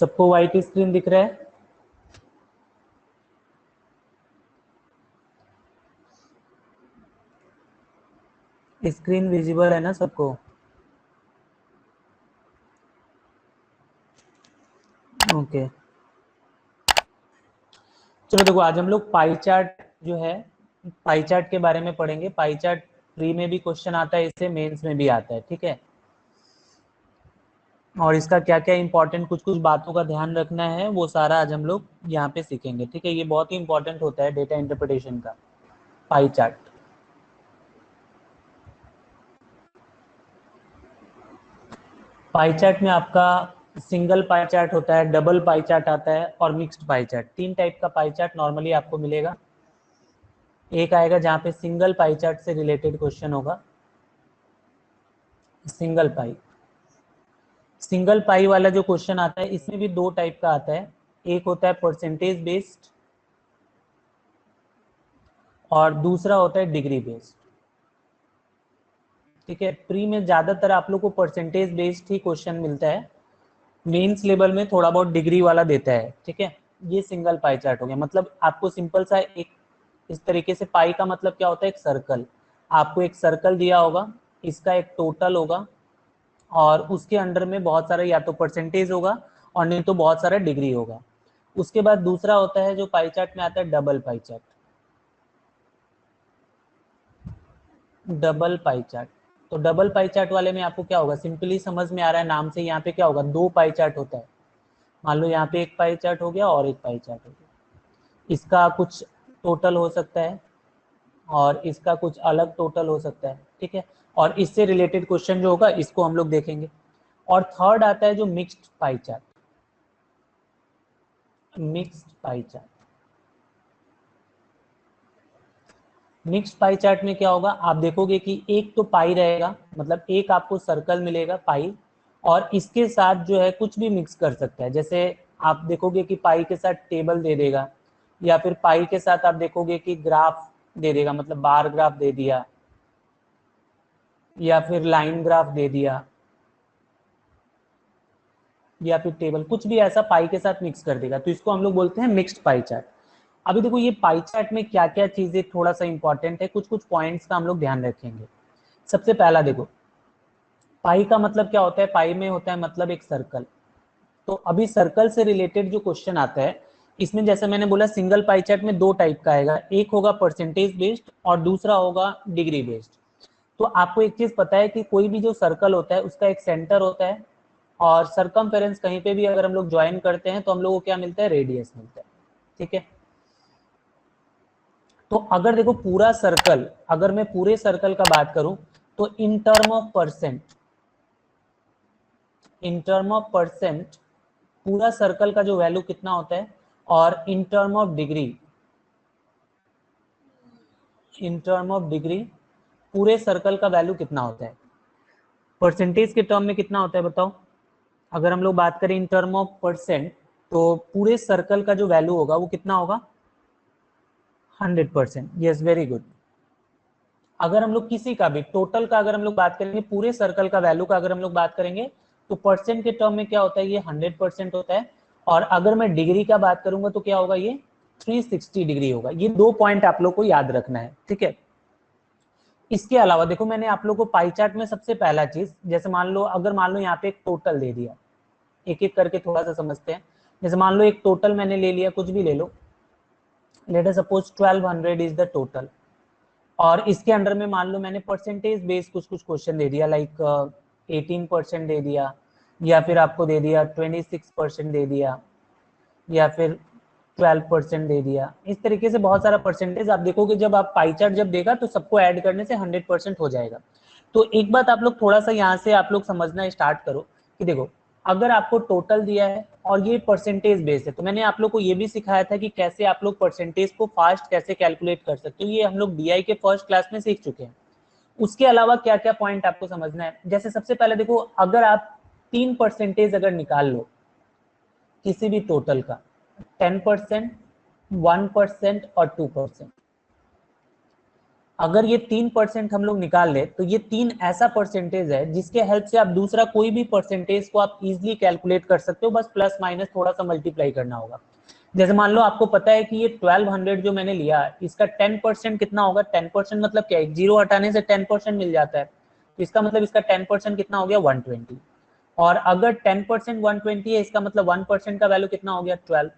सबको white screen दिख रहा है? स्क्रीन विजिबल है ना सबको? ओके चलो देखो, आज हम लोग पाई चार्ट जो है, पाई चार्ट के बारे में पढ़ेंगे। पाई चार्ट प्री में भी क्वेश्चन आता है, इससे मेंस में भी आता है, ठीक है। और इसका क्या क्या इंपॉर्टेंट कुछ कुछ बातों का ध्यान रखना है, वो सारा आज हम लोग यहाँ पे सीखेंगे, ठीक है। ये बहुत ही इंपॉर्टेंट होता है डेटा इंटरप्रिटेशन का, पाई चार्ट। पाई चार्ट में आपका सिंगल पाई चार्ट होता है, डबल पाई चार्ट आता है और मिक्स्ड पाई चार्ट। तीन टाइप का पाई चार्ट नॉर्मली आपको मिलेगा। एक आएगा जहाँ पे सिंगल पाई चार्ट से रिलेटेड क्वेश्चन होगा, सिंगल पाई। सिंगल पाई वाला जो क्वेश्चन आता है, इसमें भी दो टाइप का आता है। एक होता है परसेंटेज बेस्ड और दूसरा होता है डिग्री बेस्ड, ठीक है। प्री में ज्यादातर आप लोग को परसेंटेज बेस्ड ही क्वेश्चन मिलता है, मेंस लेवल में थोड़ा बहुत डिग्री वाला देता है, ठीक है। ये सिंगल पाई चार्ट हो गया। मतलब आपको सिंपल सा एक इस तरीके से, पाई का मतलब क्या होता है, एक सर्कल। आपको एक सर्कल दिया होगा, इसका एक टोटल होगा और उसके अंडर में बहुत सारा या तो परसेंटेज होगा और नहीं तो बहुत सारा डिग्री होगा। उसके बाद दूसरा होता है जो पाई चार्ट में आता है, double pie chart. Double pie chart, तो डबल पाई चार्ट वाले में आपको क्या होगा, सिंपली समझ में आ रहा है नाम से, यहाँ पे क्या होगा, दो पाई चार्ट होता है। मान लो यहाँ पे एक पाई चार्ट हो गया और एक पाई चार्ट हो गया, इसका कुछ टोटल हो सकता है और इसका कुछ अलग टोटल हो सकता है, ठीक है। और इससे रिलेटेड क्वेश्चन जो होगा इसको हम लोग देखेंगे। और थर्ड आता है जो mixed pie chart. Mixed pie chart, mixed pie chart में क्या होगा, आप देखोगे कि एक तो पाई रहेगा, मतलब एक आपको सर्कल मिलेगा पाई, और इसके साथ जो है कुछ भी मिक्स कर सकता है। जैसे आप देखोगे कि पाई के साथ टेबल दे देगा, या फिर पाई के साथ आप देखोगे कि ग्राफ दे देगा, मतलब बार ग्राफ दे दिया, या फिर लाइन ग्राफ दे दिया, या फिर टेबल, कुछ भी ऐसा पाई के साथ मिक्स कर देगा, तो इसको हम लोग बोलते हैं मिक्स्ड पाई चार्ट। अभी देखो ये पाई चार्ट में क्या क्या चीजें थोड़ा सा इंपॉर्टेंट है, कुछ कुछ पॉइंट्स का हम लोग ध्यान रखेंगे। सबसे पहला देखो, पाई का मतलब क्या होता है, पाई में होता है मतलब एक सर्कल। तो अभी सर्कल से रिलेटेड जो क्वेश्चन आता है, इसमें जैसे मैंने बोला सिंगल पाई चार्ट में दो टाइप का आएगा, एक होगा परसेंटेज बेस्ड और दूसरा होगा डिग्री बेस्ड। तो आपको एक चीज पता है कि कोई भी जो सर्कल होता है उसका एक सेंटर होता है, और सरकमफेरेंस कहीं पे भी अगर हम लोग ज्वाइन करते हैं तो हम लोग को क्या मिलता है, रेडियस मिलता है, ठीक है। तो अगर देखो पूरा सर्कल, अगर मैं पूरे सर्कल का बात करूं तो in term of percent, in term of percent पूरा सर्कल का जो वैल्यू कितना होता है, और in term of degree, in term of degree पूरे सर्कल का वैल्यू कितना होता है। परसेंटेज के टर्म में कितना होता है बताओ, अगर हम लोग बात करें इन टर्म ऑफ परसेंट, तो पूरे सर्कल का जो वैल्यू होगा वो कितना होगा, 100%। Yes, very good. अगर हम लोग किसी का भी टोटल का अगर हम लोग बात करेंगे, पूरे सर्कल का वैल्यू का अगर हम लोग बात करेंगे, तो परसेंट के टर्म में क्या होता है, ये 100% होता है। और अगर मैं डिग्री का बात करूंगा तो क्या होगा, ये 360 डिग्री होगा। ये दो पॉइंट आप लोग को याद रखना है, ठीक है। इसके अलावा देखो, मैंने आप लोग को पाई चार्ट में सबसे पहला चीज, जैसे मान लो, अगर मान लो यहाँ पे एक टोटल दे दिया, एक एक करके थोड़ा सा समझते हैं। जैसे मान लो एक टोटल मैंने ले लिया, कुछ भी ले लो, let us suppose 1200 is the total, और इसके अंडर में मान लो मैंने परसेंटेज बेस्ड कुछ कुछ क्वेश्चन दे दिया, लाइक 18% दे दिया, या फिर आपको दे दिया 26% दे दिया, या फिर 12% दे दिया। इस तरीके से बहुत सारा परसेंटेज आप देखोगे, जब आप पाई चार्ट जब देगा तो सबको ऐड करने से 100% हो जाएगा। तो एक बात आप लोग थोड़ा सा यहाँ से आप लोग समझना स्टार्ट करो कि देखो, अगर आपको टोटल दिया है और ये परसेंटेज बेस है, तो मैंने आप लोग को ये भी सिखाया था कि कैसे आप लोग परसेंटेज को फास्ट कैसे कैलकुलेट कर सकते हो। ये हम लोग डीआई के फर्स्ट क्लास में सीख चुके हैं। उसके अलावा क्या क्या पॉइंट आपको समझना है, जैसे सबसे पहले देखो, अगर आप 3% अगर निकाल लो किसी भी टोटल का, 10%, 1% और 2%, अगर ये 3% हम लोग निकाल ले तो ये 3 ऐसा परसेंटेज है जिसके हेल्प से आप दूसरा कोई भी परसेंटेज को आप इजिली कैलकुलेट कर सकते हो, बस प्लस माइनस थोड़ा सा मल्टीप्लाई करना होगा। जैसे मान लो आपको पता है कि ये 1200 जो मैंने लिया इसका 10% कितना होगा, 10% मतलब क्या है, जीरो हटाने से 10% मिल जाता है, तो इसका मतलब इसका 10% कितना हो गया 120। और अगर 10% 120 है इसका मतलब 1% का वैल्यू कितना हो गया 12।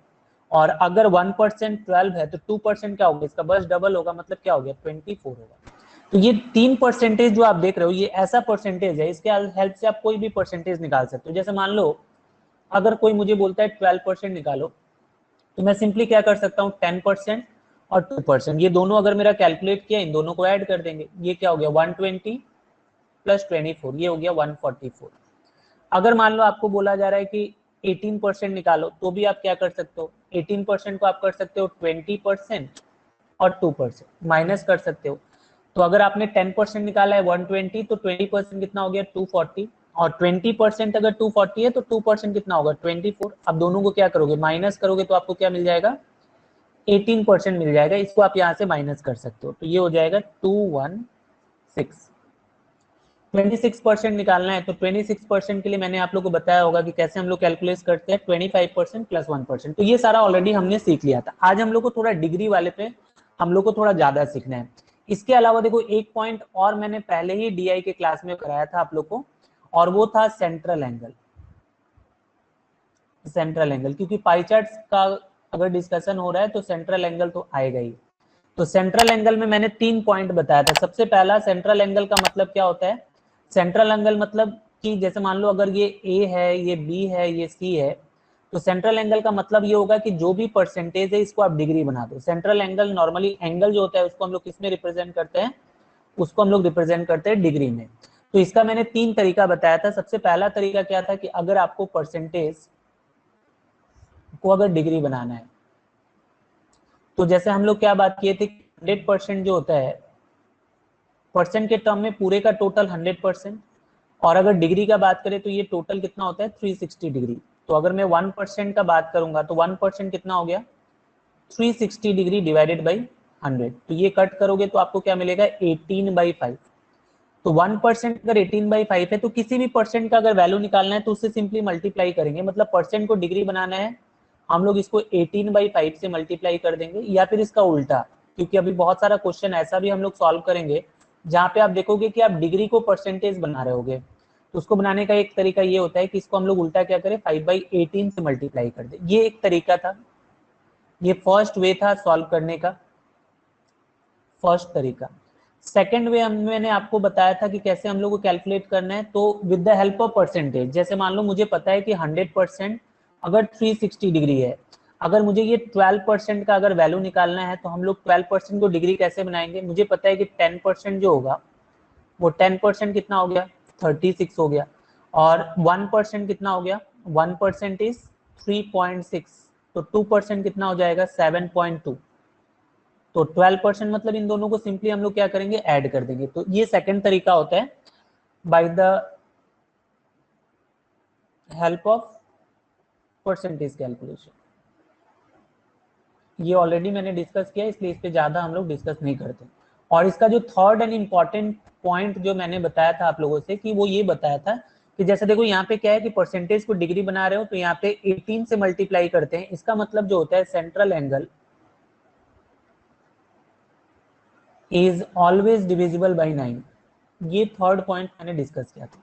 और अगर 1% 12 है तो 2% क्या होगा, इसका बस डबल होगा, मतलब क्या हो गया 24 होगा। तो ये 3 परसेंटेज जो आप देख रहे हो ये ऐसा परसेंटेज है, इसके हेल्प से आप कोई भी परसेंटेज निकाल सकते हो। जैसे मान लो अगर कोई मुझे बोलता है 12% निकालो, तो मैं सिंपली क्या कर सकता हूँ 10% और 2%, ये दोनों अगर मेरा कैलकुलेट किया इन दोनों को ऐड कर देंगे, ये क्या हो गया 120 प्लस 24, ये हो गया 144। अगर मान लो आपको बोला जा रहा है कि 18% निकालो, तो भी आप क्या कर सकते हो, 18% को आप कर सकते हो 20% और 2% माइनस कर सकते हो। तो अगर आपने 10% निकाला है 120, तो 20% कितना हो गया 240, और 20% अगर 240 है तो 2% कितना होगा 24। अब दोनों को क्या करोगे माइनस करोगे तो आपको क्या मिल जाएगा 18% मिल जाएगा, इसको आप यहाँ से माइनस कर सकते हो, तो ये हो जाएगा 216। 26% निकालना है तो 26% के लिए मैंने आप लोग को बताया होगा कि कैसे हम लोग कैलकुलेट करते हैं 25% प्लस 1%, तो ये सारा ऑलरेडी हमने सीख लिया था। आज हम लोग को थोड़ा डिग्री वाले पे हम लोग को थोड़ा ज्यादा सीखना है। इसके अलावा देखो एक पॉइंट और मैंने पहले ही डीआई के क्लास में कराया था आप लोग को, और वो था सेंट्रल एंगल। सेंट्रल एंगल, क्योंकि पाई चार्ट का अगर डिस्कशन हो रहा है तो सेंट्रल एंगल तो आएगा ही। तो सेंट्रल एंगल में मैंने 3 पॉइंट बताया था। सबसे पहला, सेंट्रल एंगल का मतलब क्या होता है, सेंट्रल एंगल मतलब कि जैसे मान लो अगर ये ए है, ये बी है, ये सी है, तो सेंट्रल एंगल का मतलब ये होगा कि जो भी परसेंटेज है इसको आप डिग्री बना दो। सेंट्रल एंगल नॉर्मली एंगल जो होता है उसको हम लोग किस में रिप्रेजेंट करते हैं, उसको हम लोग रिप्रेजेंट करते हैं डिग्री में। तो इसका मैंने 3 तरीका बताया था। सबसे पहला तरीका क्या था कि अगर आपको परसेंटेज को अगर डिग्री बनाना है, तो जैसे हम लोग क्या बात किए थे 100% जो होता है परसेंट के टर्म में पूरे का टोटल 100%, और अगर डिग्री का बात करें तो ये टोटल कितना होता है 360 डिग्री। तो अगर मैं 1% का बात करूंगा तो 1% कितना हो गया 360 डिग्री डिवाइडेड बाई 100, तो ये कट करोगे तो आपको क्या मिलेगा 18/5। तो 1% अगर 18/5 है तो किसी भी परसेंट का अगर वैल्यू निकालना है तो उससे सिंपली मल्टीप्लाई करेंगे, मतलब परसेंट को डिग्री बनाना है हम लोग इसको 18/5 से मल्टीप्लाई कर देंगे, या फिर इसका उल्टा, क्योंकि अभी बहुत सारा क्वेश्चन ऐसा भी हम लोग सॉल्व करेंगे जहाँ पे आप देखोगे कि आप डिग्री को परसेंटेज बना रहे होगे, तो उसको बनाने का एक तरीका ये होता है कि इसको हम लोग उल्टा क्या करें 5/18 से मल्टीप्लाई कर दे। ये एक तरीका था, ये फर्स्ट वे था सॉल्व करने का, फर्स्ट तरीका। सेकेंड वे मैंने आपको बताया था कि कैसे हम लोग को कैलकुलेट करना है, तो with the help of percentage. जैसे मान लो मुझे पता है कि 100% अगर 360 डिग्री है, अगर मुझे ये 12% का अगर वैल्यू निकालना है तो हम लोग 12% को डिग्री कैसे बनाएंगे, मुझे पता है कि 10% जो होगा वो 10% कितना हो गया 36 हो गया, और 1% कितना हो गया 1% इज 3.6, तो 2% कितना हो जाएगा 7.2। तो 12% मतलब इन दोनों को सिंपली हम लोग क्या करेंगे ऐड कर देंगे। तो ये सेकंड तरीका होता है by the help of percentage calculation. ये ऑलरेडी मैंने डिस्कस किया इसलिए इस पे ज्यादा हम लोग डिस्कस नहीं करते। और इसका जो थर्ड एंड इम्पॉर्टेंट पॉइंट जो मैंने बताया था आप लोगों से कि वो ये बताया था कि जैसे देखो यहाँ पे क्या है कि परसेंटेज को डिग्री बना रहे हो तो यहाँ पे 18 से मल्टीप्लाई करते हैं, इसका मतलब जो होता है central angle is always divisible by 9। ये थर्ड पॉइंट मैंने डिस्कस किया था,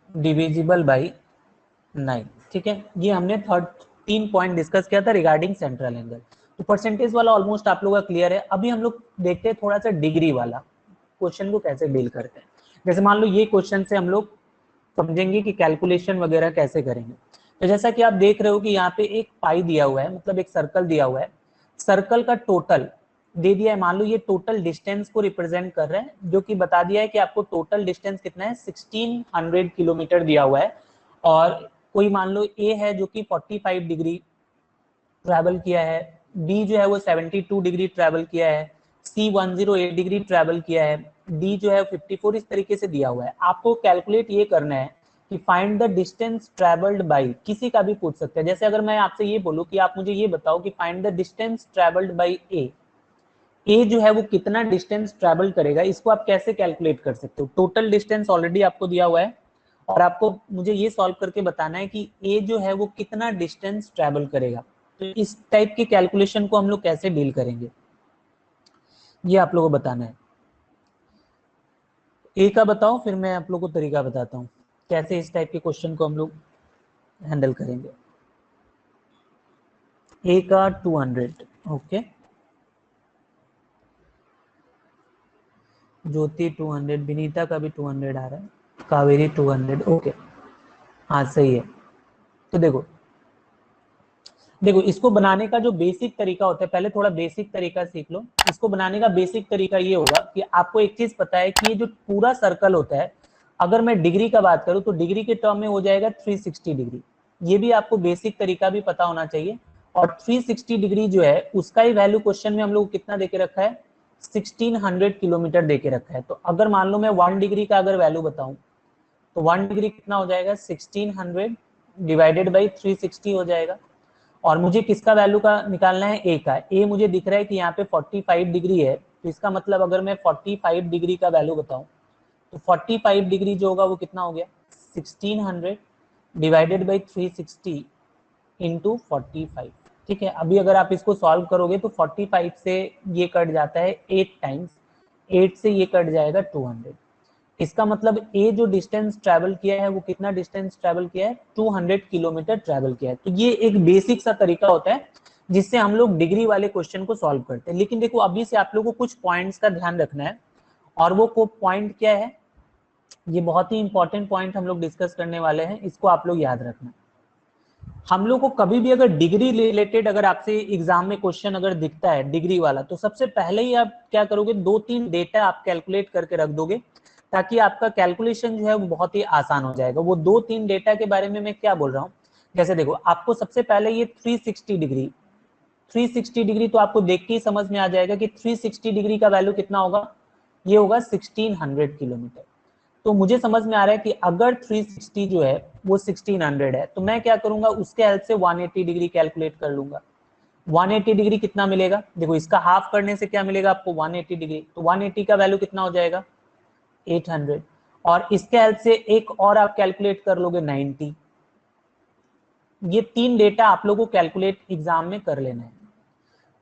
डिविजिबल बाई 9। ठीक है, ये हमने थर्ड 3 पॉइंट डिस्कस किया था रिगार्डिंग सेंट्रल एंगल। तो परसेंटेज वाला ऑलमोस्ट आप लोगों का क्लियर है। अभी हम लोग देखते हैं थोड़ा सा डिग्री वाला क्वेश्चन को कैसे डील करते हैं। जैसे मान लो ये क्वेश्चन से हम लोग समझेंगे कि कैलकुलेशन वगैरह कैसे करेंगे। तो जैसा कि आप देख रहे हो कि यहाँ पे एक पाई दिया हुआ है, मतलब एक सर्कल दिया हुआ है, सर्कल का टोटल दे दिया है, मान लो ये टोटल डिस्टेंस को रिप्रेजेंट कर रहा है, जो कि बता दिया है कि आपको टोटल डिस्टेंस कितना है 1600 किलोमीटर दिया हुआ है। और कोई मान लो ए है जो कि 45 डिग्री ट्रैवल किया है, बी जो है वो 72 डिग्री ट्रैवल किया है, सी 108 डिग्री ट्रैवल किया है, डी जो है 54, इस तरीके से दिया हुआ है। आपको कैलकुलेट ये करना है कि find the distance travelled bye, किसी का भी पूछ सकते हैं। जैसे अगर मैं आपसे ये बोलूं कि आप मुझे ये बताओ कि find the distance travelled by a जो है वो कितना डिस्टेंस ट्रेवल करेगा, इसको आप कैसे कैलकुलेट कर सकते हो? टोटल डिस्टेंस ऑलरेडी आपको दिया हुआ है और आपको मुझे ये सॉल्व करके बताना है कि ए जो है वो कितना डिस्टेंस ट्रेवल करेगा। तो इस टाइप के कैलकुलेशन को हम लोग कैसे डील करेंगे, ये आप लोगों को बताना है। ए का बताओ, फिर मैं आप लोगों को तरीका बताता हूँ कैसे इस टाइप के क्वेश्चन को हम लोग हैंडल करेंगे। ए का 200, ओके, ज्योति 200, विनीता का भी 200 आ रहा है, कावेरी 200, ओके, हाँ सही है। तो देखो देखो इसको बनाने का जो बेसिक तरीका होता है, पहले थोड़ा बेसिक तरीका सीख लो। इसको बनाने का बेसिक तरीका ये होगा कि आपको एक चीज पता है कि ये जो पूरा सर्कल होता है, अगर मैं डिग्री का बात करूं तो डिग्री के टर्म में हो जाएगा 360 डिग्री। ये भी आपको बेसिक तरीका भी पता होना चाहिए। और 360 डिग्री जो है उसका ही वैल्यू क्वेश्चन में हम लोग कितना देके रखा है, 1600 किलोमीटर देके रखा है। तो अगर मान लो मैं 1 डिग्री का अगर वैल्यू बताऊं तो 1 डिग्री कितना हो जाएगा, 1600 डिवाइडेड बाई 360 हो जाएगा। और मुझे किसका वैल्यू का निकालना है, ए का। ए मुझे दिख रहा है कि यहाँ पे 45 डिग्री है, तो इसका मतलब अगर मैं 45 डिग्री का वैल्यू बताऊं तो 45 डिग्री जो होगा वो कितना हो गया, 1600 डिवाइडेड बाई 360 इंटू 45। ठीक है, अभी अगर आप इसको सॉल्व करोगे तो 45 से ये कट जाता है 8 टाइम्स, 8 से ये कट जाएगा 200। इसका मतलब ए जो डिस्टेंस ट्रैवल किया है वो कितना डिस्टेंस ट्रैवल किया है, 200 किलोमीटर ट्रैवल किया है। तो ये एक बेसिक सा तरीका होता है जिससे हम लोग डिग्री वाले क्वेश्चन को सॉल्व करते हैं। लेकिन देखो अभी से आप लोगों को कुछ पॉइंट्स का ध्यान रखना है, और वो पॉइंट क्या है, ये बहुत ही इंपॉर्टेंट पॉइंट हम लोग डिस्कस करने वाले हैं, इसको आप लोग याद रखना। हम लोग को कभी भी अगर डिग्री रिलेटेड अगर आपसे एग्जाम में क्वेश्चन अगर दिखता है डिग्री वाला, तो सबसे पहले ही आप क्या करोगे, 2-3 डेटा आप कैलकुलेट करके रख दोगे, ताकि आपका कैलकुलेशन जो है वो बहुत ही आसान हो जाएगा। वो 2-3 डेटा के बारे में मैं क्या बोल रहा हूँ, जैसे देखो आपको सबसे पहले ये 360 डिग्री, 360 डिग्री तो आपको देख के ही समझ में आ जाएगा कि 360 डिग्री का वैल्यू कितना होगा, ये होगा 1600 किलोमीटर। तो मुझे समझ में आ रहा है कि अगर 360 जो है वो 1600 है, तो मैं क्या करूंगा, उसके हेल्प से 180 डिग्री कैलकुलेट कर लूंगा। 180 डिग्री कितना मिलेगा, देखो इसका हाफ करने से क्या मिलेगा आपको, 180 डिग्री, तो 180 का वैल्यू कितना हो जाएगा, 800। और इसके हेल्प से एक और आप कैलकुलेट कर लोगे 90। ये 3 डेटा आप लोगों को कैलकुलेट एग्जाम में कर लेना है।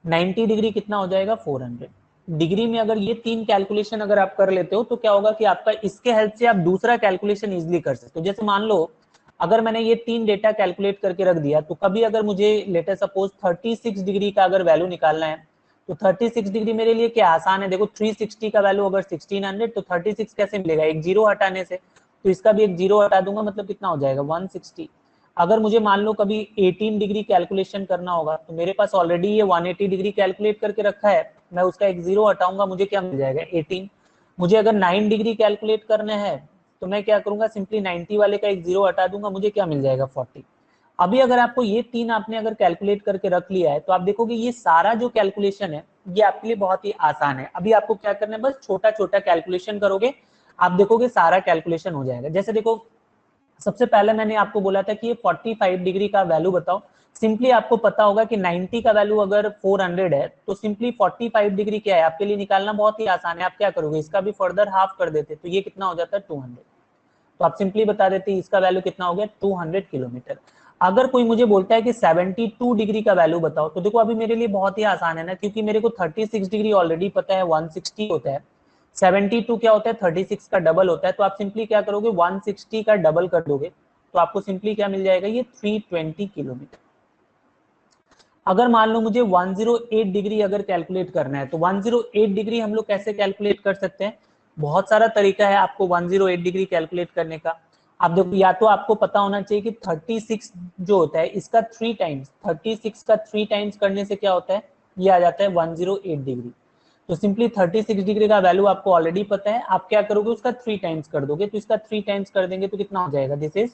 90 डिग्री कितना हो जाएगा, 400 डिग्री में। अगर ये 3 कैलकुलेशन अगर आप कर लेते हो तो क्या होगा कि आपका इसके हेल्प से आप दूसरा कैलकुलेशन इजिली कर सकते हो। जैसे मान लो अगर मैंने ये 3 डेटा कैलकुलेट करके रख दिया, तो कभी अगर मुझे लेटर सपोज 36 डिग्री का अगर वैल्यू निकालना है, तो 36 डिग्री मेरे लिए क्या आसान है। देखो 360 का वैल्यू अगर 1600, तो 36 कैसे मिलेगा, एक जीरो हटाने से। तो इसका भी एक जीरो हटा दूंगा, मतलब कितना हो जाएगा, 160। अगर मुझे मान लो कभी 18 डिग्री कैलकुलेशन करना होगा, तो मेरे पास ऑलरेडी ये 180 डिग्री कैलकुलेट करके रखा है, मैं उसका एक जीरो हटाऊंगा, मुझे क्या मिल जाएगा, 18। मुझे अगर 9 डिग्री कैलकुलेट करना है, तो मैं क्या करूंगा, सिंपली 90 वाले का एक जीरो हटा दूंगा, मुझे क्या मिल जाएगा, 40। अभी अगर आपको ये 3 आपने अगर कैलकुलेट करके रख लिया है, तो आप देखोगे ये सारा जो कैलकुलेशन है ये आपके लिए बहुत ही आसान है। अभी आपको क्या करना है, बस छोटा छोटा कैलकुलेशन करोगे, आप देखोगे सारा कैलकुलेशन हो जाएगा। जैसे देखो सबसे पहले मैंने आपको बोला था कि ये 45 डिग्री का वैल्यू बताओ। सिंपली आपको पता होगा कि 90 का वैल्यू अगर 400 है, तो सिंपली 45 डिग्री क्या है आपके लिए निकालना बहुत ही आसान है। आप क्या करोगे, इसका भी फर्दर हाफ कर देते, तो ये कितना हो जाता है, 200। तो आप सिंपली बता देते इसका वैल्यू कितना हो गया, 200 किलोमीटर। अगर कोई मुझे बोलता है कि 72 डिग्री का वैल्यू बताओ, तो देखो अभी मेरे लिए बहुत ही आसान है ना, क्योंकि मेरे को 36 डिग्री ऑलरेडी पता है 160 होता है, 72 क्या होता है, 36 का डबल होता है। तो आप सिंपली क्या करोगे, 160 का डबल कर दोगे, तो आपको सिंपली क्या मिल जाएगा, ये 320 किलोमीटर। अगर मान लो मुझे 108 डिग्री अगर कैलकुलेट करना है, तो 108 डिग्री हम लोग कैसे कैलकुलेट कर सकते हैं, बहुत सारा तरीका है आपको 108 डिग्री कैलकुलेट करने का। आप देखो, या तो आपको पता होना चाहिए कि 36 जो होता है इसका 3 टाइम्स, 36 का 3 टाइम्स करने से क्या होता है, ये आ जाता है 108 डिग्री। तो सिंपली 36 डिग्री का वैल्यू आपको ऑलरेडी पता है, आप क्या करोगे, उसका 3 टाइम्स कर दोगे। तो इसका 3 टाइम्स कर देंगे तो कितना हो जाएगा, दिस इज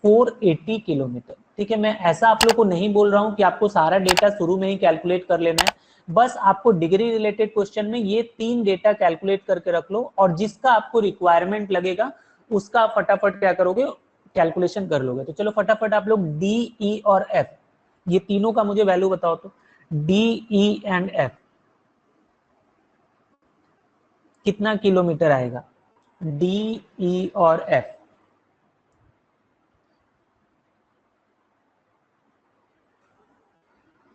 480 किलोमीटर। ठीक है, मैं ऐसा आप लोग को नहीं बोल रहा हूं कि आपको सारा डेटा शुरू में ही कैलकुलेट कर लेना है, बस आपको डिग्री रिलेटेड क्वेश्चन में ये 3 डेटा कैलकुलेट करके रख लो, और जिसका आपको रिक्वायरमेंट लगेगा उसका आप फटाफट क्या करोगे, कैलकुलेशन कर लोगे। तो चलो फटाफट आप लोग डी, ई और एफ, ये तीनों का मुझे वैल्यू बताओ। तो डी, ई एंड एफ कितना किलोमीटर आएगा, डी, ई और एफ।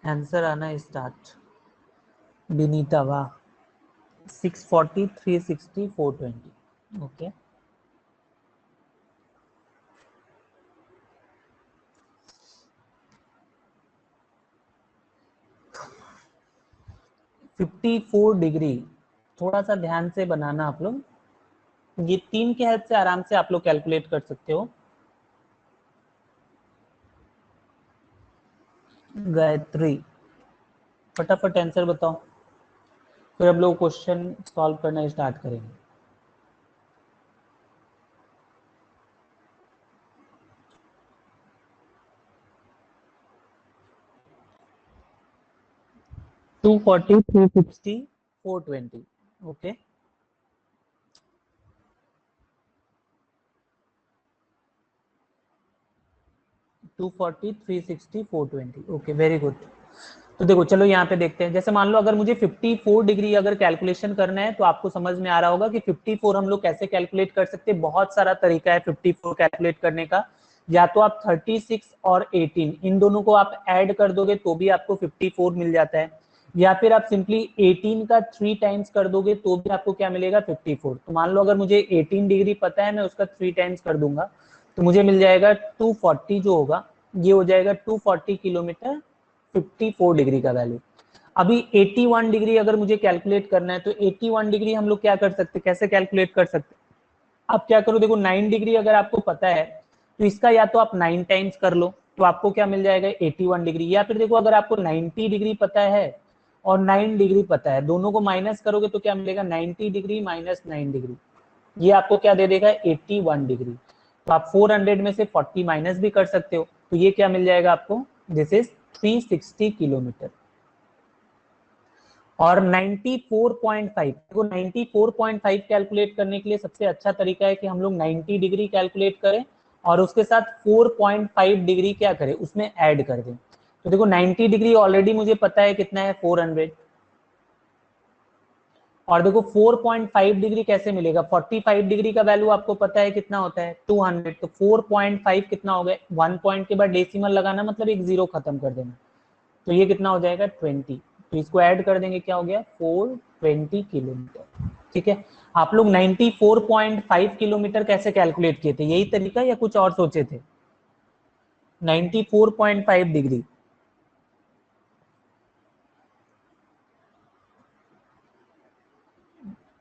आंसर आना स्टार्ट। विनीता वाह, 640, 360, 420। ओके, फिफ्टी 54 डिग्री, थोड़ा सा ध्यान से बनाना आप लोग, ये 3 के हेल्प से आराम से आप लोग कैलकुलेट कर सकते हो। गायत्री फटाफट आंसर बताओ, फिर हम लोग क्वेश्चन सॉल्व करना स्टार्ट करेंगे। Two 40, 360, 420। Okay, 240, 360, 420। Okay, very good. तो देखो चलो यहाँ पे देखते हैं, जैसे मान लो अगर मुझे 54 डिग्री अगर कैलकुलेशन करना है, तो आपको समझ में आ रहा होगा कि 54 हम लोग कैसे कैलकुलेट कर सकते हैं। बहुत सारा तरीका है 54 कैलकुलेट करने का। या तो आप 36 और 18 इन दोनों को आप ऐड कर दोगे तो भी आपको 54 मिल जाता है, या फिर आप सिंपली 18 का 3 टाइम्स कर दोगे तो भी आपको क्या मिलेगा, 54। तो मान लो अगर मुझे 18 डिग्री पता है, मैं उसका 3 टाइम्स कर दूंगा तो मुझे मिल जाएगा 240, जो होगा ये हो जाएगा 240 किलोमीटर 54 डिग्री का वैल्यू। अभी 81 डिग्री अगर मुझे कैलकुलेट करना है, तो 81 डिग्री हम लोग क्या कर सकते हैं, कैसे कैलकुलेट कर सकते हैं। आप क्या करो, देखो 9 डिग्री अगर आपको पता है तो इसका या तो आप 9 टाइम्स कर लो तो आपको क्या मिल जाएगा, 81 डिग्री। या फिर देखो अगर आपको 90 डिग्री पता है और 9 डिग्री पता है, दोनों को माइनस करोगे तो क्या मिलेगा, 90 डिग्री माइनस 9 डिग्री, ये आपको क्या दे देगा, 81 डिग्री। तो आप 400 में से 40 माइनस भी कर सकते हो, तो ये क्या मिल जाएगा आपको, दिस इज 360 किलोमीटर। और 94.5, देखो 94.5 कैलकुलेट करने के लिए सबसे अच्छा तरीका है कि हम लोग 90 डिग्री कैलकुलेट करें और उसके साथ 4.5 डिग्री क्या करें, उसमें ऐड कर दें। तो देखो 90 डिग्री ऑलरेडी मुझे पता है कितना है, 400। और देखो 4.5 डिग्री कैसे मिलेगा, 45 डिग्री का वैल्यू आपको पता है कितना होता है, 200। तो 4.5 कितना हो गया, 1 पॉइंट के बाद डेसिमल लगाना, मतलब एक जीरो खत्म कर देना, तो ये कितना हो जाएगा, 20। तो इसको ऐड कर देंगे, क्या हो गया, 420 किलोमीटर। ठीक है, आप लोग 94.5 किलोमीटर कैसे कैलकुलेट किए थे, यही तरीका या कुछ और सोचे थे, 94.5 डिग्री।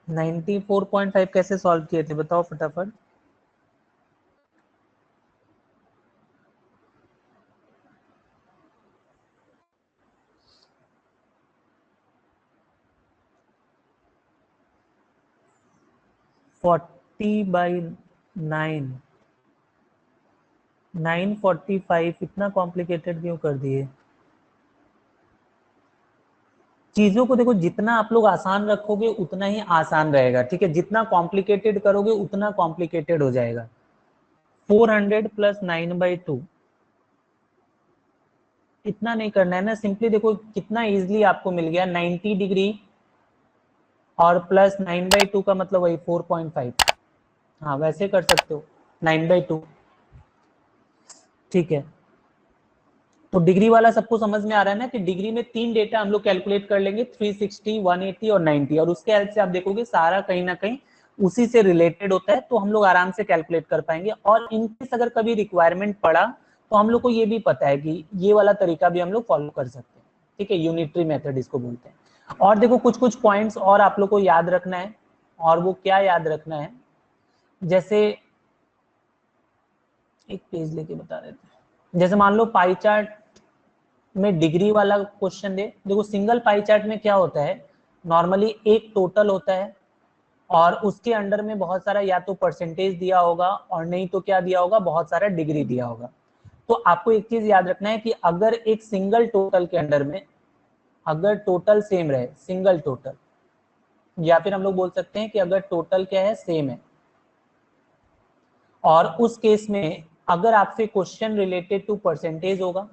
94.5 कैसे सॉल्व किए थे, बताओ फटाफट। फोर्टी बाई 9, 945, इतना कॉम्प्लिकेटेड क्यों कर दिए चीजों को। देखो जितना आप लोग आसान रखोगे उतना ही आसान रहेगा, ठीक है, जितना कॉम्प्लिकेटेड करोगे उतना कॉम्प्लिकेटेड हो जाएगा। 400 प्लस 9/2, इतना नहीं करना है ना, सिंपली देखो कितना इजीली आपको मिल गया, 90 डिग्री और प्लस 9/2 का मतलब वही 4.5। हाँ वैसे कर सकते हो, 9/2। ठीक है, तो डिग्री वाला सबको समझ में आ रहा है ना, कि डिग्री में 3 डेटा हम लोग कैलकुलेट कर लेंगे, 360, 180 और 90, और उसके हेल्प से आप देखोगे सारा कहीं ना कहीं उसी से रिलेटेड होता है, तो हम लोग आराम से कैलकुलेट कर पाएंगे। और इनकेस अगर कभी रिक्वायरमेंट पड़ा तो हम लोग को ये भी पता है कि ये वाला तरीका भी हम लोग फॉलो कर सकते हैं। ठीक है, यूनिटरी मेथड इसको बोलते हैं। और देखो कुछ कुछ पॉइंट्स और आप लोग को याद रखना है, और वो क्या याद रखना है, जैसे एक पेज लेके बता देते हैं, जैसे मान लो पाई चार्ट में डिग्री वाला क्वेश्चन दे, देखो सिंगल पाई चार्ट में क्या होता है, नॉर्मली एक टोटल होता है और उसके अंडर में बहुत सारा या तो परसेंटेज दिया होगा और नहीं तो क्या दिया होगा, बहुत सारा डिग्री दिया होगा। तो आपको एक चीज याद रखना है कि अगर एक सिंगल टोटल के अंडर में अगर टोटल सेम रहे, सिंगल टोटल, या फिर हम लोग बोल सकते हैं कि अगर टोटल क्या है, सेम है, और उस केस में अगर आपसे क्वेश्चन रिलेटेड टू परसेंटेज होगा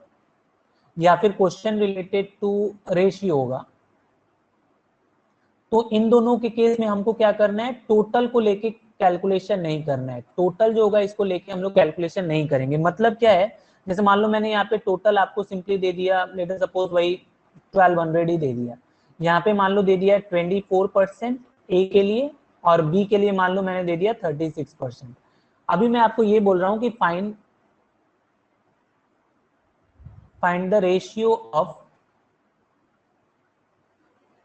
या फिर क्वेश्चन रिलेटेड टू रेशियो होगा, तो इन दोनों के केस में हमको क्या करना है, टोटल को लेके कैलकुलेशन नहीं करना है। टोटल जो होगा इसको लेके हम लोग कैलकुलेशन नहीं करेंगे। मतलब क्या है, जैसे मान लो मैंने यहाँ पे टोटल आपको सिंपली दे दिया, लेट अस सपोज वही 1200 ही दे दिया। यहाँ पे मान लो दे दिया 24% ए के लिए, और बी के लिए मान लो मैंने दे दिया 36%। अभी मैं आपको ये बोल रहा हूँ कि फाइंड द रेशियो ऑफ,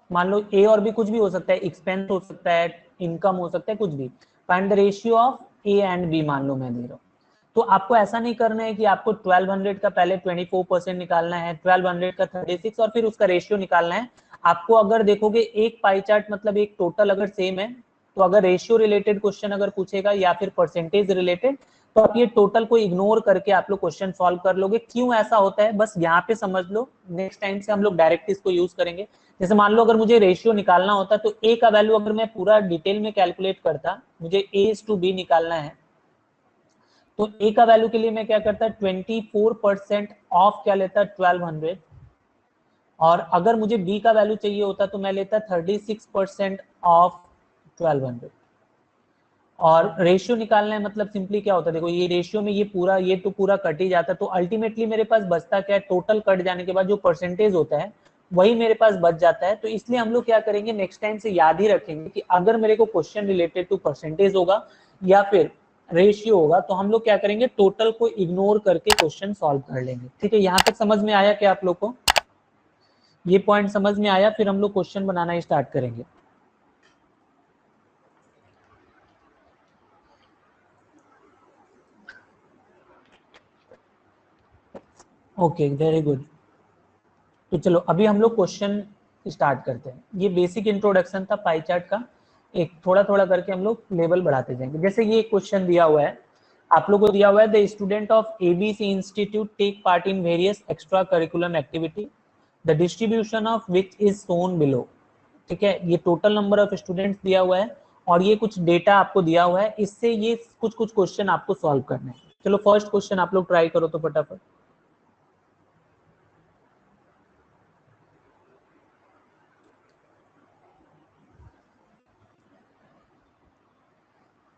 मान लो ए और बी कुछ भी हो सकता है, एक्सपेंस हो सकता है, इनकम हो सकता है, कुछ भी। Find the ratio of A and B मान लो मैं दे रहा हूँ। तो आपको ऐसा नहीं करना है कि आपको 1200 का पहले 24% निकालना है, 1200 का 36 और फिर उसका रेशियो निकालना है। आपको अगर देखोगे एक पाई चार्ट मतलब एक टोटल अगर सेम है, तो अगर रेशियो रिलेटेड क्वेश्चन अगर पूछेगा या फिर परसेंटेज रिलेटेड, तो आप ये टोटल को इग्नोर करके आप लोग क्वेश्चन सॉल्व कर लोगे। क्यों ऐसा होता है बस यहाँ पे समझ लो, नेक्स्ट टाइम से हम लोग डायरेक्ट इसको यूज करेंगे। जैसे मान लो अगर मुझे रेशियो निकालना होता तो ए का वैल्यू अगर मैं पूरा डिटेल में कैलकुलेट करता, मुझे ए टू बी निकालना है, तो ए का वैल्यू के लिए मैं क्या करता, 24% ऑफ क्या लेता, 1200। और अगर मुझे बी का वैल्यू चाहिए होता तो मैं लेता 36% ऑफ 1200। और रेशियो निकालना है मतलब सिंपली क्या होता है, देखो ये रेशियो में ये तो पूरा कट ही जाता है, तो अल्टीमेटली मेरे पास बचता क्या है, टोटल कट जाने के बाद जो परसेंटेज होता है वही मेरे पास बच जाता है। तो इसलिए हम लोग क्या करेंगे, नेक्स्ट टाइम से याद ही रखेंगे कि अगर मेरे को क्वेश्चन रिलेटेड टू परसेंटेज होगा या फिर रेशियो होगा, तो हम लोग क्या करेंगे, टोटल को इग्नोर करके क्वेश्चन सॉल्व कर लेंगे। ठीक है, यहाँ तक समझ में आया क्या आप लोग को, ये पॉइंट समझ में आया? फिर हम लोग क्वेश्चन बनाना स्टार्ट करेंगे। Okay, very good. तो चलो अभी हम लोग क्वेश्चन स्टार्ट करते हैं। ये बेसिक इंट्रोडक्शन था पाई चार्ट का, एक थोड़ा थोड़ा करके हम लोग लेवल बढ़ाते जाएंगे। जैसे ये क्वेश्चन दिया हुआ है, आप लोगों को दिया हुआ है, the student of ABC institute take part in various extra curriculum activity, the distribution of which is shown below. ठीक है, ये टोटल नंबर ऑफ स्टूडेंट्स दिया हुआ है और ये कुछ डेटा आपको दिया हुआ है, इससे ये कुछ कुछ क्वेश्चन आपको सॉल्व करने हैं। चलो फर्स्ट क्वेश्चन आप लोग ट्राई करो तो फटाफट।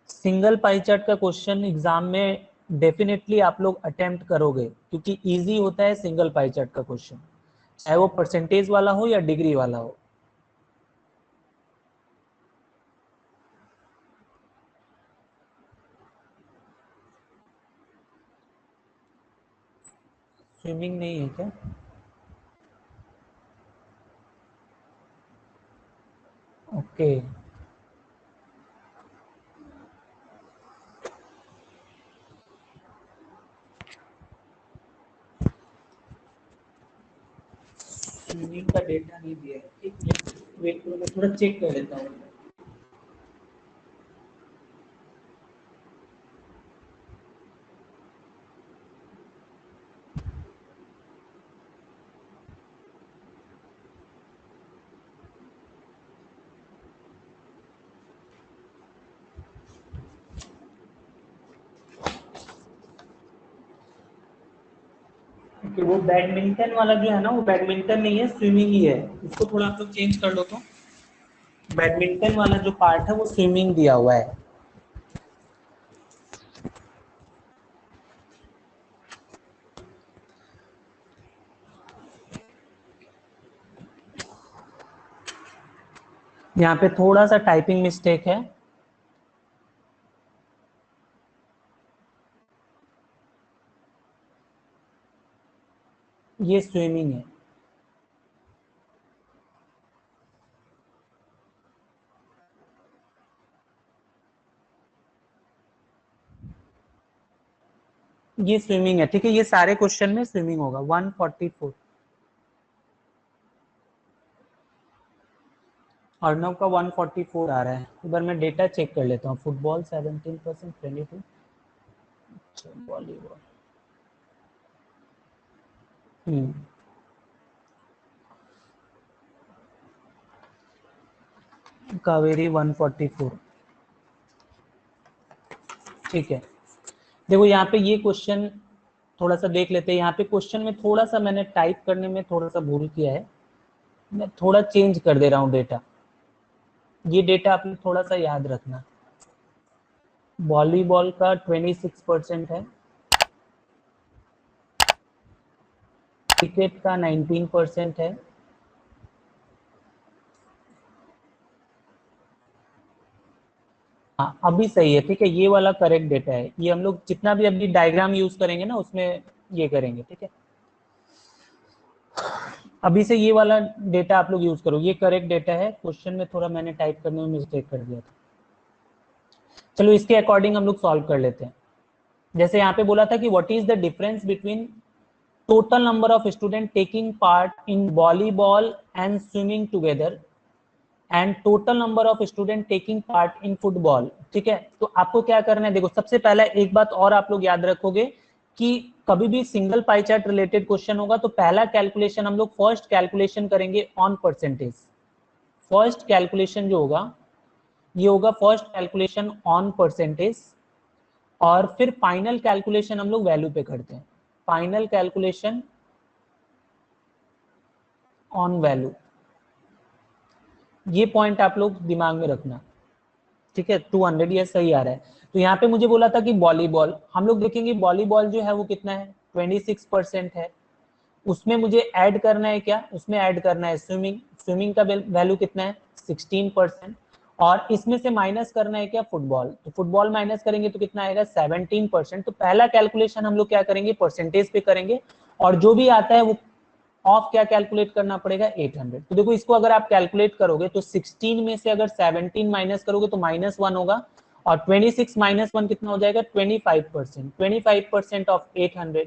सिंगल पाई चार्ट का क्वेश्चन एग्जाम में डेफिनेटली आप लोग अटेम्प्ट करोगे, क्योंकि इजी होता है सिंगल पाई चार्ट का क्वेश्चन, चाहे वो परसेंटेज वाला हो या डिग्री वाला हो। स्विमिंग नहीं है क्या? ओके, स्विमिंग का डेटा नहीं दिया है, एक मिनट वेट करो, मैं थोड़ा चेक कर लेता हूँ। कि वो बैडमिंटन वाला जो है ना, वो बैडमिंटन नहीं है, स्विमिंग ही है। उसको थोड़ा आप लोग चेंज कर लो। तो बैडमिंटन वाला जो पार्ट है वो स्विमिंग दिया हुआ है। यहाँ पे थोड़ा सा टाइपिंग मिस्टेक है। ये स्विमिंग है। ये स्विमिंग है, ठीक है, ये सारे क्वेश्चन में स्विमिंग होगा। 144 अर्णव का 144 आ रहा है। एक बार मैं डेटा चेक कर लेता हूँ। Football 17%, 22, volleyball Kaveri 144। ठीक है, देखो यहाँ पे ये क्वेश्चन थोड़ा सा देख लेते हैं। यहाँ पे क्वेश्चन में थोड़ा सा मैंने टाइप करने में थोड़ा सा भूल किया है, मैं थोड़ा चेंज कर दे रहा हूँ डेटा। ये डेटा आपने थोड़ा सा याद रखना। वॉलीबॉल का 26% है, क्रिकेट का 19% है, हाँ अभी सही है, ठीक है, ये वाला करेक्ट डेटा है। ये हम लोग जितना भी अभी डायग्राम यूज करेंगे ना उसमें ये करेंगे, ठीक है। अभी से ये वाला डेटा आप लोग यूज करो, ये करेक्ट डेटा है। क्वेश्चन में थोड़ा मैंने टाइप करने में मिस्टेक कर दिया था। चलो इसके अकॉर्डिंग हम लोग सॉल्व कर लेते हैं। जैसे यहाँ पे बोला था कि what is the difference between total number of student taking part in volleyball and swimming together and total number of student taking part in football, ठीक है। तो आपको क्या करना है, देखो सबसे पहला एक बात और आप लोग याद रखोगे कि कभी भी single pie chart related question होगा तो पहला कैलकुलेशन हम लोग फर्स्ट कैलकुलेशन करेंगे ऑन परसेंटेज। फर्स्ट कैलकुलेशन जो होगा ये होगा फर्स्ट कैलकुलेशन ऑन परसेंटेज, और फिर फाइनल कैलकुलेशन हम लोग वैल्यू पे करते हैं। फाइनल कैलकुलेशन ऑन वैल्यू, ये पॉइंट आप लोग दिमाग में रखना, ठीक है। 200 ये सही आ रहा है। तो यहाँ पे मुझे बोला था कि वॉलीबॉल हम लोग देखेंगे, वॉलीबॉल जो है वो कितना है, 26% है। उसमें मुझे ऐड करना है क्या, उसमें ऐड करना है स्विमिंग। स्विमिंग का वैल्यू कितना है, 16%। और इसमें से माइनस करना है क्या, फुटबॉल। तो फुटबॉल माइनस करेंगे तो कितना आएगा, 17%। तो पहला कैलकुलेशन हम लोग क्या करेंगे, परसेंटेज पे करेंगे, और जो भी आता है वो ऑफ क्या कैलकुलेट करना पड़ेगा, 800। तो देखो इसको अगर आप कैलकुलेट करोगे तो 16 में से अगर 17 माइनस करोगे तो -1 होगा, और 26 -1 कितना हो जाएगा, 25%। 25% ऑफ 800।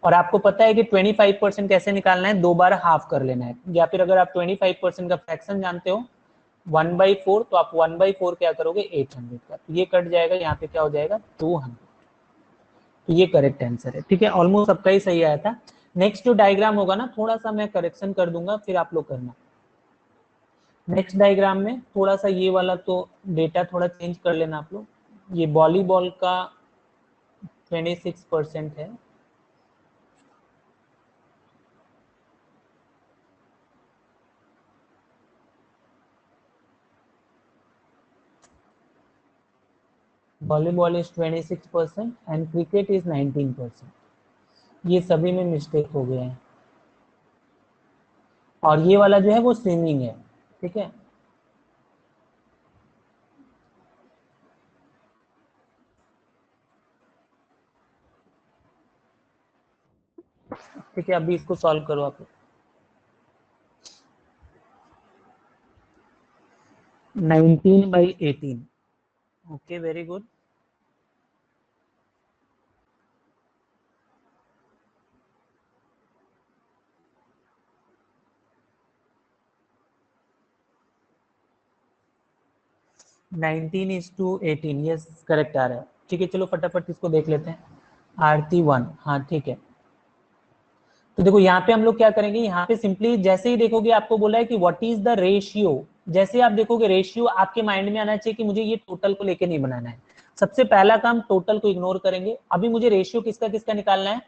और आपको पता है कि 25% कैसे निकालना है, दो बार हाफ कर लेना है, या फिर अगर आप 25% का फ्रैक्शन जानते हो 1/4, तो आप 1/4 क्या करोगे, 800 का, तो ये कट जाएगा, यहाँ पे क्या हो जाएगा, 200। तो ये करेक्ट आंसर है, ठीक है। ऑलमोस्ट सबका ही सही आया था। नेक्स्ट जो डायग्राम होगा ना, थोड़ा सा मैं करेक्शन कर दूंगा, फिर आप लोग करना। नेक्स्ट डायग्राम में थोड़ा सा ये वाला तो डेटा थोड़ा चेंज कर लेना आप लोग। ये वॉलीबॉल का 26% है, volleyball is 26% and cricket is 19%। ये सभी में मिस्टेक हो गए हैं, और ये वाला जो है वो स्विमिंग है, ठीक है। ठीक है, अभी इसको सॉल्व करो आप। 19/18, okay very good. Nineteen is to 18, yes correct आ रहा है, ठीक है। चलो फटाफट इसको देख लेते हैं। आरती 1, हाँ ठीक है। तो देखो यहाँ पे हम लोग क्या करेंगे, यहाँ पे सिंपली जैसे ही देखोगे आपको बोला है कि व्हाट इज द रेशियो। जैसे आप देखोगे रेशियो आपके माइंड में आना चाहिए कि मुझे ये टोटल को लेके नहीं बनाना है। सबसे पहला काम टोटल को इग्नोर करेंगे। अभी मुझे रेशियो किसका किसका निकालना है,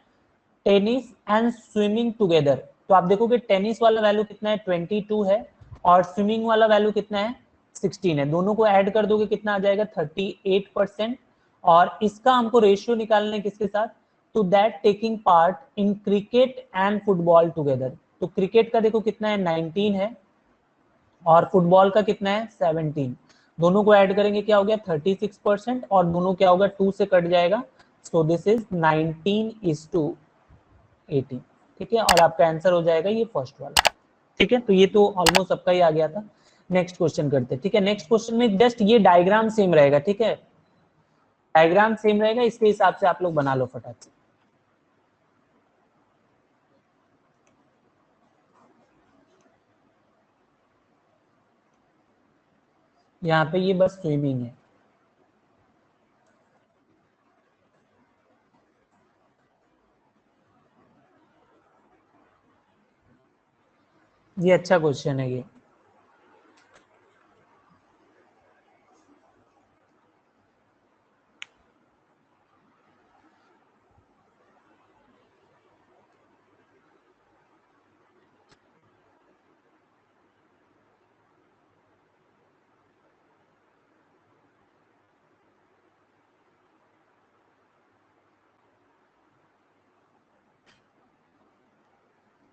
टेनिस एंड स्विमिंग टुगेदर। तो आप देखोगे टेनिस वाला वैल्यू कितना है, 22 है, और स्विमिंग वाला वैल्यू कितना है, 16 है। दोनों को ऐड कर दोगे कितना आ जाएगा, 38%। और इसका हमको रेशियो निकालना है किसके साथ, to that taking part in cricket and football together. तो क्रिकेट का देखो कितना है, 19 है, और फुटबॉल का कितना है, 17। दोनों को ऐड करेंगे क्या हो गया, 36%, और दोनों क्या होगा, 2 से कट जाएगा। सो दिस इज 19:18, ठीक है। और आपका आंसर हो जाएगा ये फर्स्ट वाला, ठीक है। तो ये तो ऑलमोस्ट सबका ही आ गया था। नेक्स्ट क्वेश्चन करते हैं, ठीक है। नेक्स्ट क्वेश्चन में जस्ट ये डायग्राम सेम रहेगा, ठीक है। डायग्राम सेम रहेगा, इसके हिसाब से आप लोग बना लो फटाफट से। यहाँ पे ये बस स्विमिंग है। ये अच्छा क्वेश्चन है ये।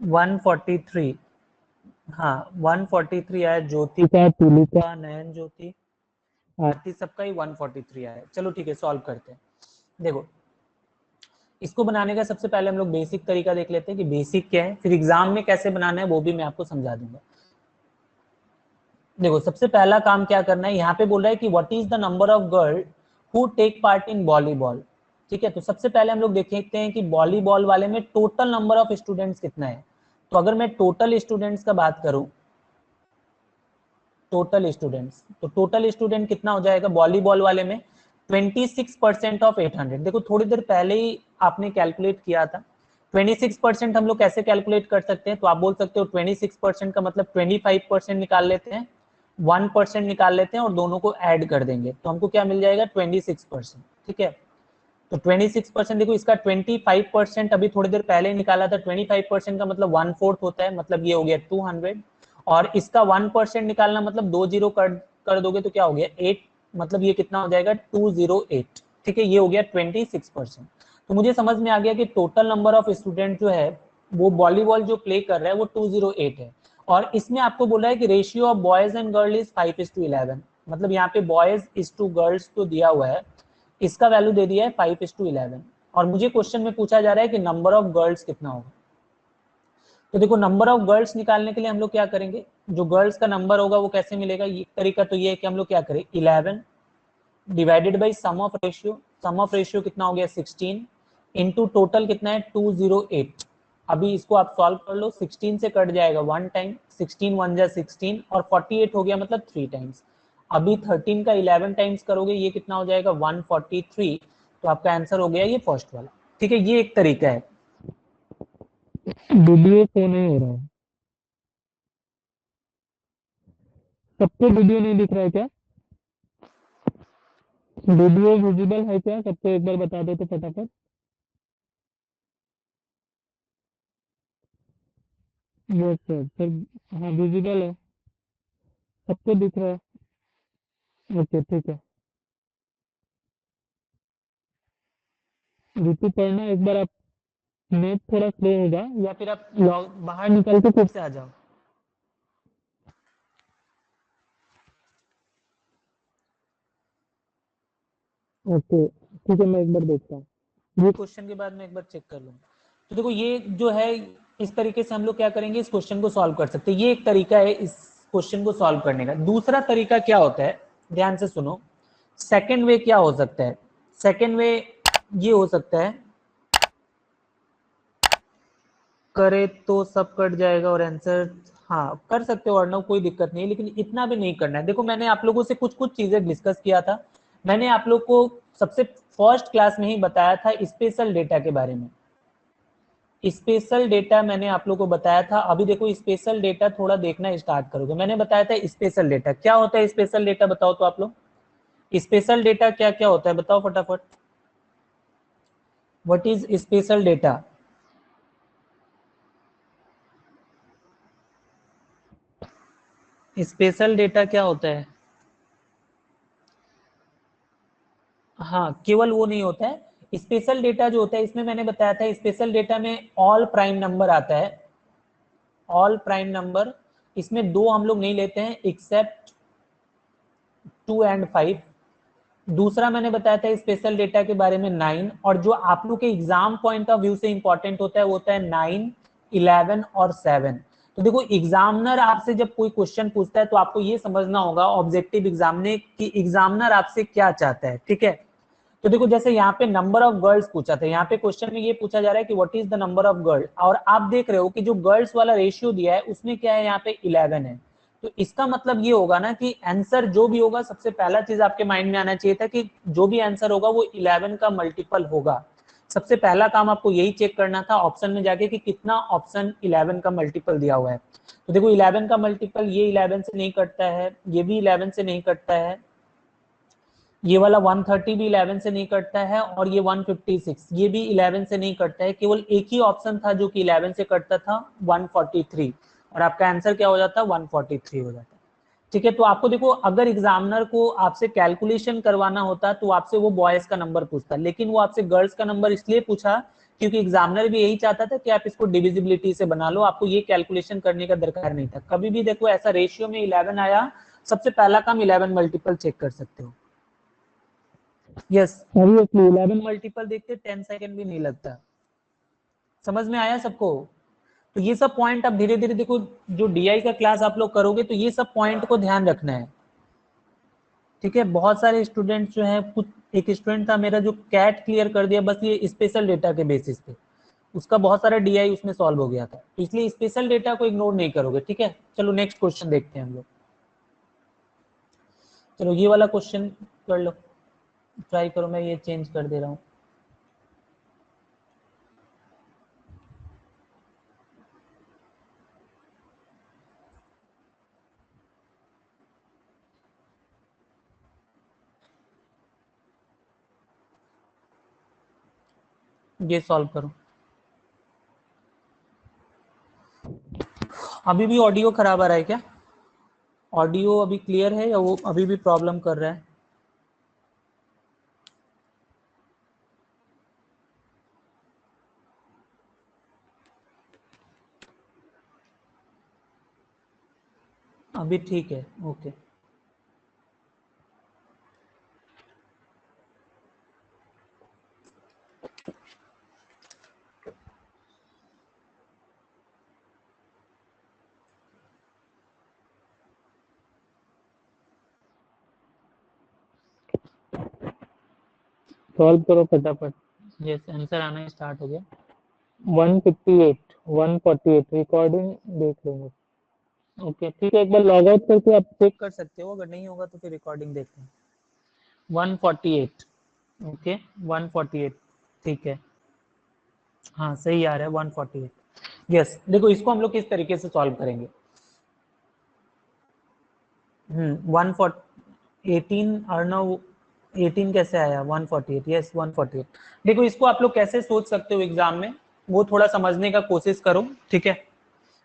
143, हाँ 143 आया, ज्योति का, तुलु का, नयन ज्योति, आरती, सबका ही 143 आया। चलो ठीक है, सॉल्व करते हैं। देखो इसको बनाने का सबसे पहले हम लोग बेसिक तरीका देख लेते हैं कि बेसिक क्या है, फिर एग्जाम में कैसे बनाना है वो भी मैं आपको समझा दूंगा। देखो सबसे पहला काम क्या करना है, यहाँ पे बोल रहा है कि what is the number of girl who take part in volleyball. ठीक है, तो सबसे पहले हम लोग देखते हैं कि वॉलीबॉल वाले में टोटल नंबर ऑफ स्टूडेंट्स कितना है। तो अगर मैं टोटल स्टूडेंट्स का बात करूं, टोटल स्टूडेंट्स, तो टोटल स्टूडेंट कितना हो जाएगा वॉलीबॉल वाले में, 26% ऑफ 800। देखो थोड़ी देर पहले ही आपने कैलकुलेट किया था। 26% हम लोग कैसे कैलकुलेट कर सकते हैं, तो आप बोल सकते हो 26% का मतलब 25% निकाल लेते हैं, 1% निकाल लेते हैं और दोनों को ऐड कर देंगे, तो हमको क्या मिल जाएगा 26%। ठीक है, तो 26% देखो, इसका 25% अभी थोड़ी देर पहले निकाला था, 25% का मतलब 1/4 होता है, मतलब ये हो गया 200, और इसका 1% निकालना मतलब 2 जीरो कर दोगे तो क्या हो गया 8, मतलब ये कितना हो जाएगा 208। ठीक है, ये हो गया 26%। तो मुझे समझ में आ गया कि टोटल नंबर ऑफ स्टूडेंट जो है वो वॉलीबॉल जो प्ले कर रहा है वो 208 है। और इसमें आपको बोला है कि ratio of boys and girl is 5:11, मतलब यहाँ पे बॉयज इज टू गर्ल्स तो दिया हुआ है, इसका वैल्यू दे दिया है 5:11, और मुझे क्वेश्चन में पूछा जा रहा है कि नंबर ऑफ गर्ल्स कितना होगा। तो देखो नंबर ऑफ गर्ल्स निकालने के लिए हम लोग क्या करेंगे, जो गर्ल्स का नंबर होगा वो कैसे मिलेगा, ये तरीका तो ये है कि हम लोग क्या करें, 11 divided by sum of ratio, sum of ratio कितना हो गया 16, इनटू टोटल कितना है 208। अभी इसको आप सॉल्व कर लो, 16 से कट जाएगा 1 टाइम, 16 1 जा 16, और 48 हो गया मतलब 3 टाइम्स। अभी 13 का 11 टाइम्स करोगे, ये कितना हो जाएगा 143। तो आपका आंसर हो गया ये फर्स्ट वाला। ठीक है, ये एक तरीका है। वीडियो को नहीं हो रहा है, सबको वीडियो नहीं दिख रहा है क्या, वीडियो विजिबल है क्या, सबको एक बार बता दो तो फटाफट। यस सर, सर हाँ विजिबल है, सबको दिख रहा है। ओके ठीक है, ऋतु पढ़ना एक बार आप, नेट थोड़ा स्लो होगा या फिर आप लॉग बाहर निकल के फिर से आ जाओ। ओके ठीक है, मैं एक बार देखता हूँ, ये क्वेश्चन के बाद मैं एक बार चेक कर लूंगा। तो देखो ये जो है, इस तरीके से हम लोग क्या करेंगे, इस क्वेश्चन को सॉल्व कर सकते हैं। ये एक तरीका है इस क्वेश्चन को सॉल्व करने का। दूसरा तरीका क्या होता है, ध्यान से सुनो, सेकेंड वे क्या हो सकता है, सेकेंड वे ये हो सकता है, करे तो सब कट जाएगा और आंसर, हाँ कर सकते हो अर्णव, कोई दिक्कत नहीं, लेकिन इतना भी नहीं करना है। देखो मैंने आप लोगों से कुछ कुछ चीजें डिस्कस किया था, मैंने आप लोग को सबसे फर्स्ट क्लास में ही बताया था स्पेशल डेटा के बारे में। स्पेशल डेटा मैंने आप लोग को बताया था। अभी देखो स्पेशल डेटा थोड़ा देखना स्टार्ट करोगे, मैंने बताया था स्पेशल डेटा क्या होता है, स्पेशल डेटा बताओ तो आप लोग, स्पेशल डेटा क्या क्या होता है बताओ फटाफट, what is special data. Special data क्या होता है, हाँ केवल वो नहीं होता है, स्पेशल डेटा जो होता है इसमें मैंने बताया था, स्पेशल डेटा में ऑल प्राइम नंबर आता है, ऑल प्राइम नंबर, इसमें दो हम लोग नहीं लेते हैं एक्सेप्ट 2 and 5। दूसरा मैंने बताया था स्पेशल डेटा के बारे में 9, और जो आप लोग के एग्जाम पॉइंट ऑफ व्यू से इंपॉर्टेंट होता है वो होता है 9, 11 और 7। तो देखो एग्जामिनर आपसे जब कोई क्वेश्चन पूछता है तो आपको ये समझना होगा ऑब्जेक्टिव एग्जाम में कि एग्जामिनर आपसे क्या चाहता है। ठीक है, तो देखो जैसे यहाँ पे नंबर ऑफ गर्ल्स पूछा था, यहाँ पे क्वेश्चन में ये पूछा जा रहा है कि what is the number of girl, और आप देख रहे हो कि जो गर्ल्स वाला रेशियो दिया है उसमें क्या है, यहाँ पे 11 है। तो इसका मतलब ये होगा ना कि आंसर जो भी होगा, सबसे पहला चीज आपके माइंड में आना चाहिए था कि जो भी आंसर होगा वो 11 का मल्टीपल होगा। सबसे पहला काम आपको यही चेक करना था ऑप्शन में जाके कि कितना ऑप्शन 11 का मल्टीपल दिया हुआ है। तो देखो 11 का मल्टीपल ये 11 से नहीं कटता है, ये भी 11 से नहीं कटता है, ये वाला 130 भी 11 से नहीं कटता है, और ये 156 ये भी 11 से नहीं कटता है। केवल एक ही ऑप्शन था जो कि 11 से कटता था, 143, और आपका आंसर क्या हो जाता है 143 हो जाता है। ठीक है, तो आपको देखो अगर एग्जामिनर को आपसे कैलकुलेशन करवाना होता तो आपसे वो बॉयज का नंबर पूछता, लेकिन वो आपसे गर्ल्स का नंबर इसलिए पूछा क्योंकि एग्जामिनर भी यही चाहता था कि आप इसको डिविजिबिलिटी से बना लो, आपको ये कैलकुलेशन करने का दरकार नहीं था। कभी भी देखो ऐसा रेशियो में 11 आया, सबसे पहला काम 11 मल्टीपल चेक कर सकते हो। यस ऑब्वियसली 11 मल्टीपल देखते 10 सेकंड भी नहीं लगता। समझ में आया सबको? तो ये सब पॉइंट अब धीरे धीरे देखो, जो डीआई का क्लास आप लोग करोगे तो ये सब पॉइंट को ध्यान रखना है, ठीक है। बहुत सारे स्टूडेंट जो है, कुछ एक स्टूडेंट था मेरा जो कैट क्लियर कर दिया बस ये स्पेशल डेटा के बेसिस पे, उसका बहुत सारा डीआई उसमें सॉल्व हो गया था, इसलिए स्पेशल डेटा को इग्नोर नहीं करोगे, ठीक है। चलो नेक्स्ट क्वेश्चन देखते हैं हम लोग। चलो ये वाला क्वेश्चन कर लो, ट्राई करो, मैं ये चेंज कर दे रहा हूँ। ये सॉल्व करो। अभी भी ऑडियो खराब आ रहा है क्या? ऑडियो अभी क्लियर है या वो अभी भी प्रॉब्लम कर रहा है? अभी ठीक है, ओके। सॉल्व करो फटाफट। यस, आंसर आना स्टार्ट हो गया। 158 148 रिकॉर्डिंग देख लेंगे। ओके ठीक है, एक बार लॉग आउट करके आप चेक कर सकते हो, अगर नहीं होगा तो फिर रिकॉर्डिंग देखते हैं। 148, ओके 148, ठीक है। हाँ सही आ रहा है 148। यस देखो इसको हम लोग किस तरीके से सॉल्व करेंगे। 118 अर्नव 18 कैसे आया 148? यस 148। देखो इसको आप लोग कैसे सोच सकते हो एग्जाम में, वो थोड़ा समझने का कोशिश करो, ठीक है।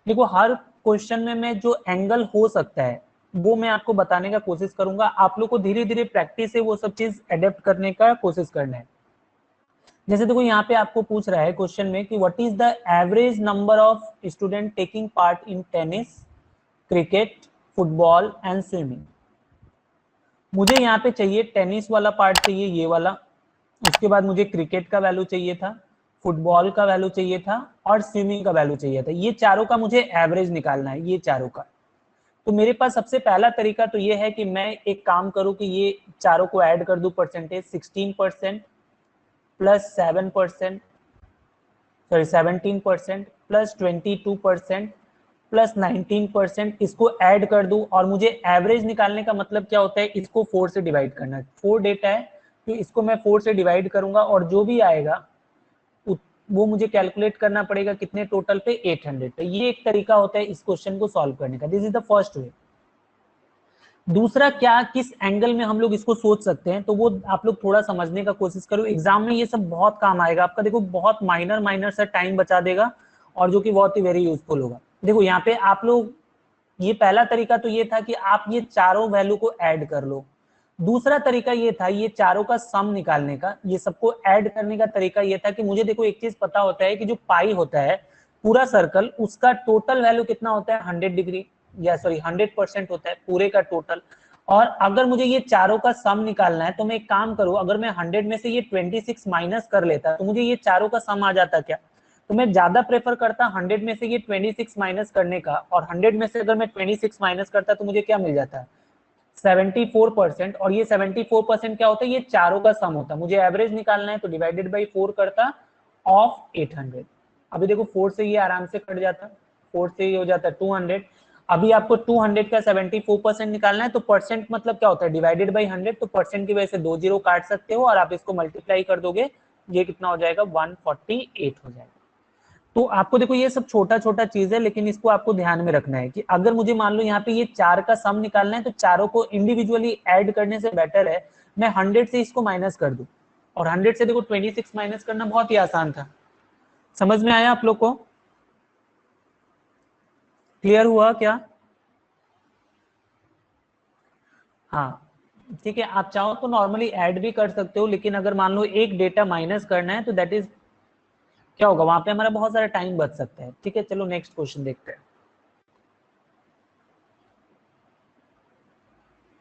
देखो हर क्वेश्चन में मैं जो एंगल हो सकता है वो मैं आपको बताने का कोशिश करूंगा, आप लोग को धीरे धीरे प्रैक्टिस से वो सब चीज अडेप्ट करने का कोशिश करना है। जैसे देखो यहाँ पे आपको पूछ रहा है क्वेश्चन में कि what is the average number of student taking part in tennis, cricket, football and swimming. मुझे यहाँ पे चाहिए टेनिस वाला पार्ट चाहिए ये वाला, उसके बाद मुझे क्रिकेट का वैल्यू चाहिए था, फुटबॉल का वैल्यू चाहिए था और स्विमिंग का वैल्यू चाहिए था। ये चारों का मुझे एवरेज निकालना है, ये चारों का। तो मेरे पास सबसे पहला तरीका तो ये है कि मैं एक काम करूं कि ये चारों को ऐड कर दूं percentage, 16% plus 7%, sorry 17% plus 22% plus 19%, इसको ऐड कर दूं और मुझे एवरेज निकालने का मतलब क्या होता है, इसको 4 से डिवाइड करना है। 4 डेटा है तो इसको मैं 4 से डिवाइड करूंगा और जो भी आएगा वो मुझे कैलकुलेट करना पड़ेगा कितने टोटल पे, 800 पे। ये एक तरीका होता है इस क्वेश्चन को सॉल्व करने का, this is the first way. दूसरा क्या, किस एंगल में हम लोग इसको सोच सकते हैं, तो वो आप लोग थोड़ा समझने का कोशिश करो, एग्जाम में ये सब बहुत काम आएगा आपका। देखो बहुत माइनर माइनर सा टाइम बचा देगा और जो कि बहुत ही वेरी यूजफुल होगा। देखो यहाँ पे आप लोग, ये पहला तरीका तो ये था कि आप ये चारों वैल्यू को ऐड कर लो। दूसरा तरीका ये था ये चारों का सम निकालने का, ये सबको ऐड करने का तरीका ये था कि मुझे देखो एक चीज पता होता है कि जो पाई होता है पूरा सर्कल, उसका टोटल वैल्यू कितना होता है, 100 डिग्री, या सॉरी 100% होता है पूरे का टोटल। और अगर मुझे ये चारों का सम निकालना है तो मैं एक काम करूं, अगर मैं 100 में से ये 26 माइनस कर लेता तो मुझे ये चारों का सम आ जाता क्या। तो मैं ज्यादा प्रेफर करता 100 में से ये 26 माइनस करने का, और 100 में से अगर मैं 26 माइनस करता तो मुझे क्या मिल जाता है, 74%। और ये 74% क्या होता है, ये चारों का सम होता है। मुझे एवरेज निकालना है तो डिवाइडेड बाई 4 करता ऑफ 800। अभी देखो 4 से ये आराम से कट जाता, 4 से ये हो जाता 200। अभी आपको 200 का 74% निकालना है तो परसेंट मतलब क्या होता है, डिवाइडेड बाई 100, तो परसेंट की वजह से 2 जीरो काट सकते हो और आप इसको मल्टीप्लाई कर दोगे, ये कितना हो जाएगा, 148 हो जाएगा। तो आपको देखो ये सब छोटा छोटा चीज है, लेकिन इसको आपको ध्यान में रखना है कि अगर मुझे मान लो यहाँ पे ये चार का सम निकालना है तो चारों को इंडिविजुअली ऐड करने से बेटर है मैं 100 से इसको माइनस कर दूं। और 100 से देखो 26 माइनस करना बहुत ही आसान था। समझ में आया आप लोग को? क्लियर हुआ क्या? हाँ ठीक है, आप चाहो तो नॉर्मली ऐड भी कर सकते हो, लेकिन अगर मान लो एक डेटा माइनस करना है तो दैट इज क्या होगा वहां पे, हमारा बहुत सारा टाइम बच सकता है। ठीक है, चलो नेक्स्ट क्वेश्चन देखते हैं।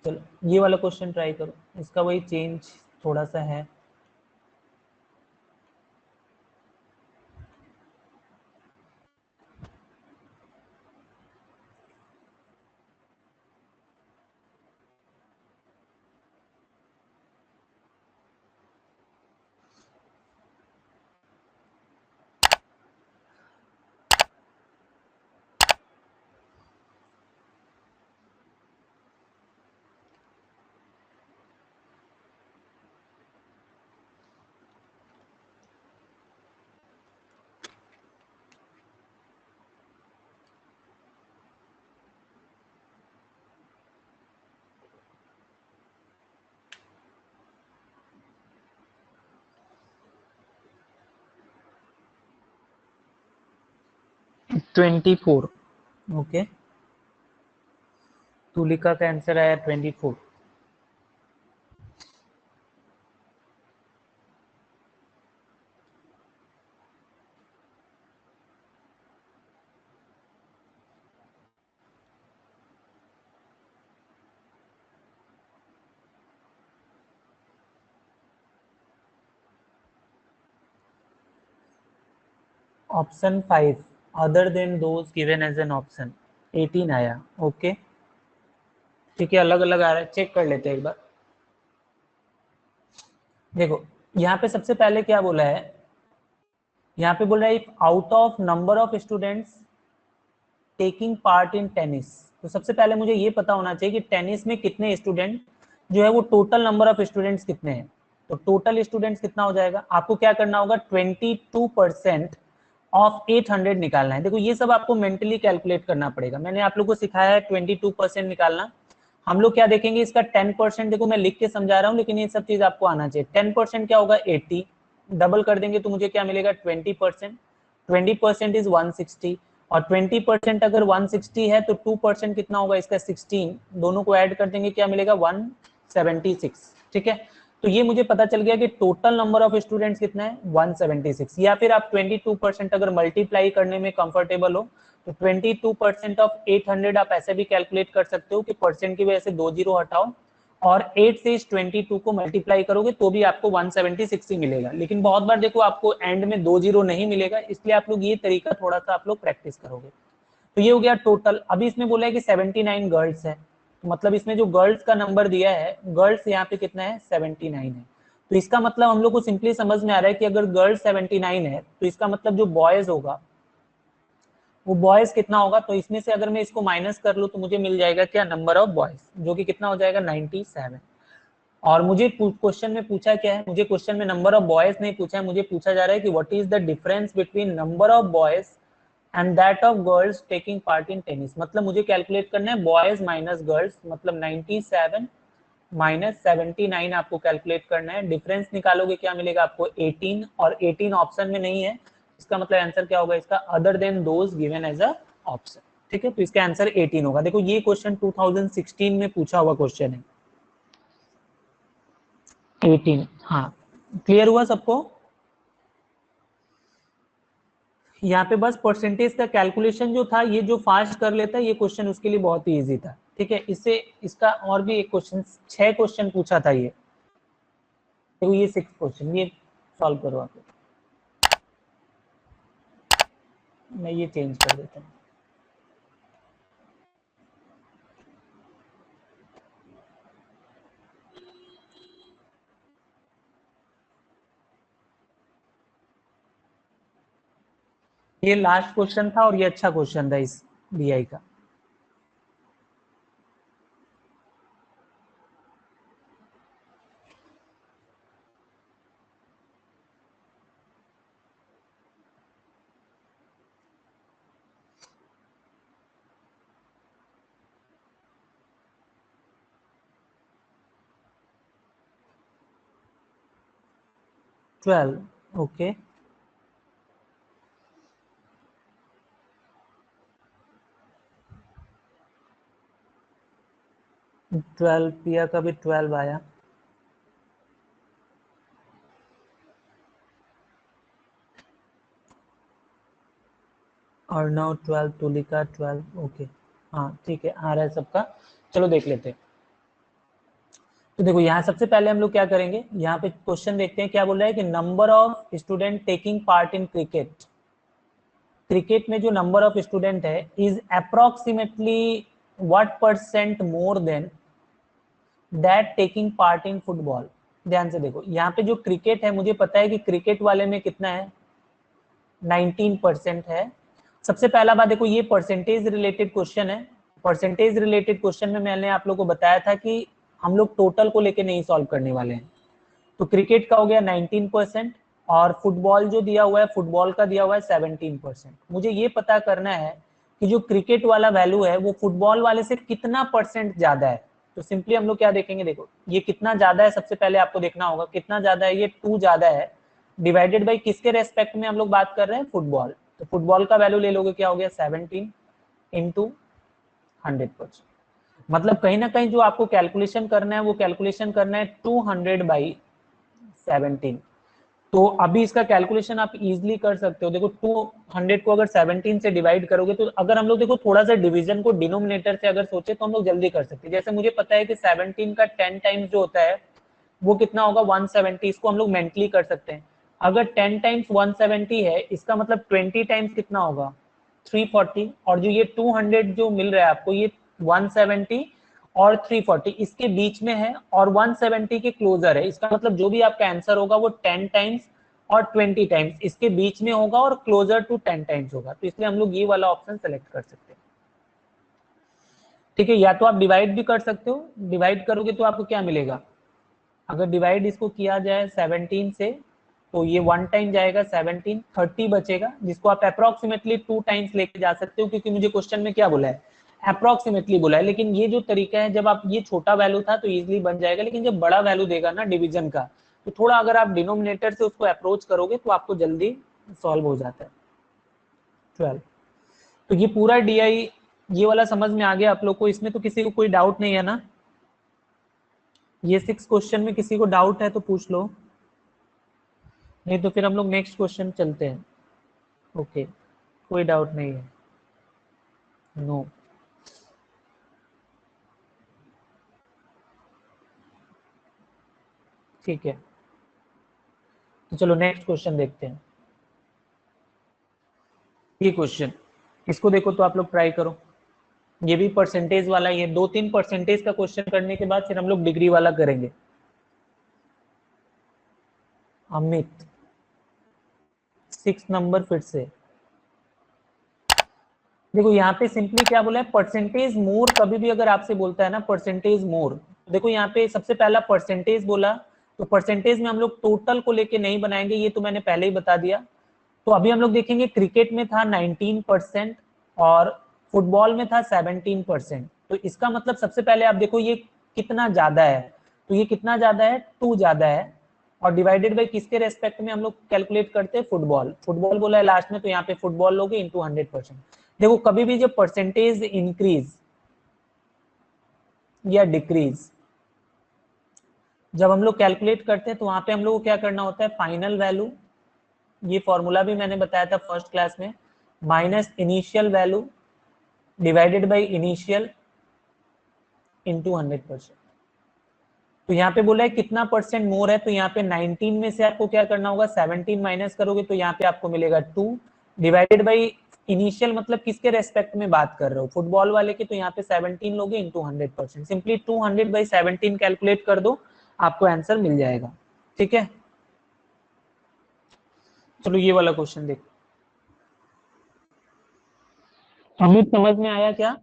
चलो ये वाला क्वेश्चन ट्राई करो, इसका वही चेंज थोड़ा सा है। Twenty four. ओके, तुलिका का आंसर आया 24। Option 5, other than those given as an option, 18 आया। ओके, ठीक है, अलग अलग आ रहा है, चेक कर लेते हैं एक बार। देखो यहाँ पे सबसे पहले क्या बोला है, यहाँ पे बोल रहा है if out of number of students taking part in tennis. तो सबसे पहले मुझे ये पता होना चाहिए कि टेनिस में कितने स्टूडेंट जो है वो टोटल नंबर ऑफ स्टूडेंट्स कितने हैं। तो टोटल स्टूडेंट्स कितना हो जाएगा, आपको क्या करना होगा, 22% ऑफ 800 निकालना है। देखो ये सब आपको मेंटली कैलकुलेट करना पड़ेगा, मैंने आप लोग को सिखाया है 22% निकालना। हम लोग क्या देखेंगे, इसका 10%, देखो मैं लिख के समझा रहा हूँ लेकिन ये सब चीज आपको आना चाहिए। 10% क्या होगा 80, डबल कर देंगे तो मुझे क्या मिलेगा 20%। 20% इज 160, और 20% अगर 160 है तो 2% कितना होगा इसका 16, दोनों को ऐड कर देंगे क्या मिलेगा 176। ठीक है, तो ये मुझे पता चल गया कि टोटल नंबर ऑफ स्टूडेंट्स कितना है 176। या फिर आप 22% अगर मल्टीप्लाई करने में कंफर्टेबल हो तो 22% ऑफ 800 आप ऐसे भी कैलकुलेट कर सकते हो कि परसेंट की वजह से 2 जीरो हटाओ और 8 से इस 22 को मल्टीप्लाई करोगे तो भी आपको 176 ही मिलेगा। लेकिन बहुत बार देखो आपको एंड में 2 जीरो नहीं मिलेगा, इसलिए आप लोग ये तरीका थोड़ा सा आप लोग प्रैक्टिस करोगे। तो ये हो गया टोटल। अभी इसमें बोला है कि 79 गर्ल्स है, तो मतलब इसमें जो गर्ल्स का नंबर दिया है, गर्ल्स यहाँ पे कितना है 79 है। तो इसका मतलब हम लोग को सिंपली समझ में आ रहा है कि अगर गर्ल्स 79 है तो इसका मतलब जो बॉयज होगा वो बॉयज कितना होगा। तो इसमें से अगर मैं इसको माइनस कर लूँ तो मुझे मिल जाएगा क्या, नंबर ऑफ बॉयज, जो कि कितना हो जाएगा 97। और मुझे क्वेश्चन में पूछा क्या है, मुझे क्वेश्चन में नंबर ऑफ बॉयज नहीं पूछा है, मुझे पूछा जा रहा है कि what is the difference between number of boys and that of girls taking part in tennis. मतलब मुझे कैलकुलेट करना है बॉयज माइनस गर्ल्स, मतलब 97 माइनस 79 आपको कैलकुलेट करना है। डिफरेंस निकालोगे क्या मिलेगा आपको 18, और 18 ऑप्शन में नहीं है, इसका मतलब आंसर क्या होगा इसका, other than those given as a option. ठीक है, तो इसका आंसर 18 होगा। देखो ये क्वेश्चन 2016 में पूछा हुआ क्वेश्चन है, 18। हाँ, क्लियर हुआ सबको। यहाँ पे बस परसेंटेज का कैलकुलेशन जो था, ये जो फास्ट कर लेता है ये क्वेश्चन उसके लिए बहुत ही इजी था। ठीक है, इससे इसका और भी एक क्वेश्चन, 6 क्वेश्चन पूछा था ये, तो ये 6 क्वेश्चन ये सॉल्व करो आप। मैं ये चेंज कर देता हूँ। ये लास्ट क्वेश्चन था और ये अच्छा क्वेश्चन था इस बीआई का। Twelve, okay. 12 पिया का भी 12 आया। अर्णव 12, तुलिका 12, ओके, हाँ ठीक है, आ रहा है सबका। चलो देख लेते हैं। तो देखो यहाँ सबसे पहले हम लोग क्या करेंगे, यहाँ पे क्वेश्चन देखते हैं क्या बोल रहा है कि number of student taking part in cricket. Cricket में जो नंबर ऑफ स्टूडेंट है is approximately what percent more than that taking part in football. ध्यान से देखो, यहाँ पे जो क्रिकेट है मुझे पता है कि क्रिकेट वाले में कितना है, 19% है। सबसे पहला बात देखो, ये परसेंटेज रिलेटेड क्वेश्चन है। परसेंटेज रिलेटेड क्वेश्चन में मैंने आप लोगों को बताया था कि हम लोग टोटल को लेके नहीं सॉल्व करने वाले हैं। तो क्रिकेट का हो गया 19% और फुटबॉल जो दिया हुआ है, फुटबॉल का दिया हुआ है 17%। मुझे ये पता करना है कि जो क्रिकेट वाला वैल्यू है वो फुटबॉल वाले से कितना परसेंट ज्यादा है। तो सिंपली हम लोग क्या देखेंगे, देखो ये कितना ज्यादा है, सबसे पहले आपको देखना होगा कितना ज्यादा है, ये 2 ज्यादा है, डिवाइडेड बाई किसके रेस्पेक्ट में हम लोग बात कर रहे हैं, फुटबॉल। तो फुटबॉल का वैल्यू ले लोगे, क्या हो गया 17 इंटू 100%। मतलब कहीं ना कहीं जो आपको कैलकुलेशन करना है वो कैलकुलेशन करना है 200/17। तो अभी इसका कैलकुलेशन आप इजीली कर सकते हो। देखो 200 को अगर 17 से डिवाइड करोगे तो अगर हम लोग देखो थोड़ा सा डिवीजन को डिनोमिनेटर से अगर सोचे तो हम लोग जल्दी कर सकते हैं। जैसे मुझे पता है कि 17 का 10 टाइम्स जो होता है वो कितना होगा 170। इसको हम लोग मेंटली कर सकते हैं। अगर 10 टाइम्स 170 है, इसका मतलब 20 टाइम्स कितना होगा 340। और जो ये 200 जो मिल रहा है आपको, ये 170 और 340 इसके बीच में है और 170 के क्लोजर है। इसका मतलब जो भी आपका आंसर होगा वो 10 टाइम्स और 20 टाइम्स इसके बीच में होगा और क्लोजर टू 10 टाइम्स होगा। तो इसलिए हम लोग ये वाला ऑप्शन सेलेक्ट कर सकते हैं। ठीक है, या तो आप डिवाइड भी कर सकते हो। डिवाइड करोगे तो आपको क्या मिलेगा, अगर डिवाइड इसको किया जाए 17 से तो ये 1 टाइम जाएगा 17, 30 बचेगा, जिसको आप अप्रोक्सीमेटली 2 टाइम्स लेके जा सकते हो, क्योंकि मुझे क्वेश्चन में क्या बोला है, अप्रोक्सीमेटली बोला है। लेकिन ये जो तरीका है, जब आप ये छोटा वैल्यू था तो इजिली बन जाएगा, लेकिन जब बड़ा वैल्यू देगा ना डिवीजन का, तो थोड़ा अगर आप डिनोमिनेटर से उसको अप्रोच करोगे तो आपको जल्दी सॉल्व हो जाता है। 12। तो ये पूरा DI ये वाला समझ में आ गया आप लोग को, इसमें तो किसी को कोई डाउट नहीं है ना। ये 6 क्वेश्चन में किसी को डाउट है तो पूछ लो, नहीं तो फिर हम लोग नेक्स्ट क्वेश्चन चलते हैं। ओके, कोई डाउट नहीं है, नो। ठीक है, तो चलो नेक्स्ट क्वेश्चन देखते हैं। ये क्वेश्चन, इसको देखो तो आप लोग ट्राई करो। ये भी परसेंटेज वाला ही है। 2-3 परसेंटेज का क्वेश्चन करने के बाद फिर हम लोग डिग्री वाला करेंगे। अमित 6 नंबर फिर से। देखो यहाँ पे सिंपली क्या बोला है, परसेंटेज मोर कभी भी अगर आपसे बोलता है ना परसेंटेज मोर, देखो यहाँ पे सबसे पहला परसेंटेज बोला, तो परसेंटेज में हम लोग टोटल को लेके नहीं बनाएंगे, ये तो मैंने पहले ही बता दिया। तो अभी हम लोग देखेंगे क्रिकेट में था 19% और फुटबॉल में था 17%। तो इसका मतलब सबसे पहले आप देखो ये कितना ज्यादा है, तो ये कितना ज्यादा है 2 ज्यादा है, और डिवाइडेड बाई किसके रेस्पेक्ट में हम लोग कैलकुलेट करते हैं, फुटबॉल। फुटबॉल बोला है लास्ट में, तो यहाँ पे फुटबॉल लोगे इंटू 100%। देखो कभी भी जब परसेंटेज इंक्रीज या डिक्रीज जब हम लोग कैलकुलेट करते हैं तो वहां पे हम लोग को क्या करना होता है, फाइनल वैल्यू, ये फॉर्मूला भी मैंने बताया था फर्स्ट क्लास में, minus initial value divided by initial into 100%। तो यहाँ पे बोला है कितना परसेंट मोर है, तो यहाँ पे 19 में से आपको क्या करना होगा, 17 माइनस करोगे तो यहाँ पे आपको मिलेगा 2 डिवाइडेड बाई इनिशियल, मतलब किसके रेस्पेक्ट में बात कर रहे हो, फुटबॉल वाले के, तो यहाँ पे 17 लोगे इंटू 100%। सिंपली 200/17 कैलकुलेट कर दो, आपको आंसर मिल जाएगा। ठीक है, चलो ये वाला क्वेश्चन देखो। अमित समझ में आया क्या?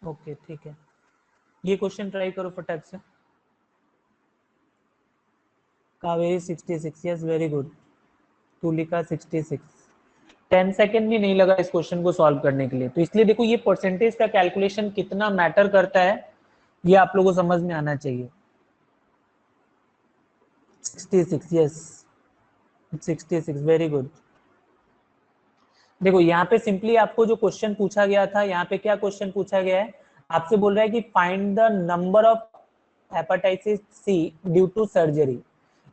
ओके ठीक है, ये क्वेश्चन ट्राई करो फटाक से। Kaveri 66, yes very good. Tulika 66। 10 second भी नहीं लगा इस क्वेश्चन को सॉल्व करने के लिए। तो इसलिए देखो ये परसेंटेज का कैलकुलेशन कितना मैटर करता है, ये आप लोगों को समझ में आना चाहिए। 66, यस 66, वेरी गुड। देखो यहाँ पे सिंपली आपको जो क्वेश्चन पूछा गया था, यहाँ पे क्या क्वेश्चन पूछा गया है, आपसे बोल रहा है कि find the number of hepatitis C due to surgery.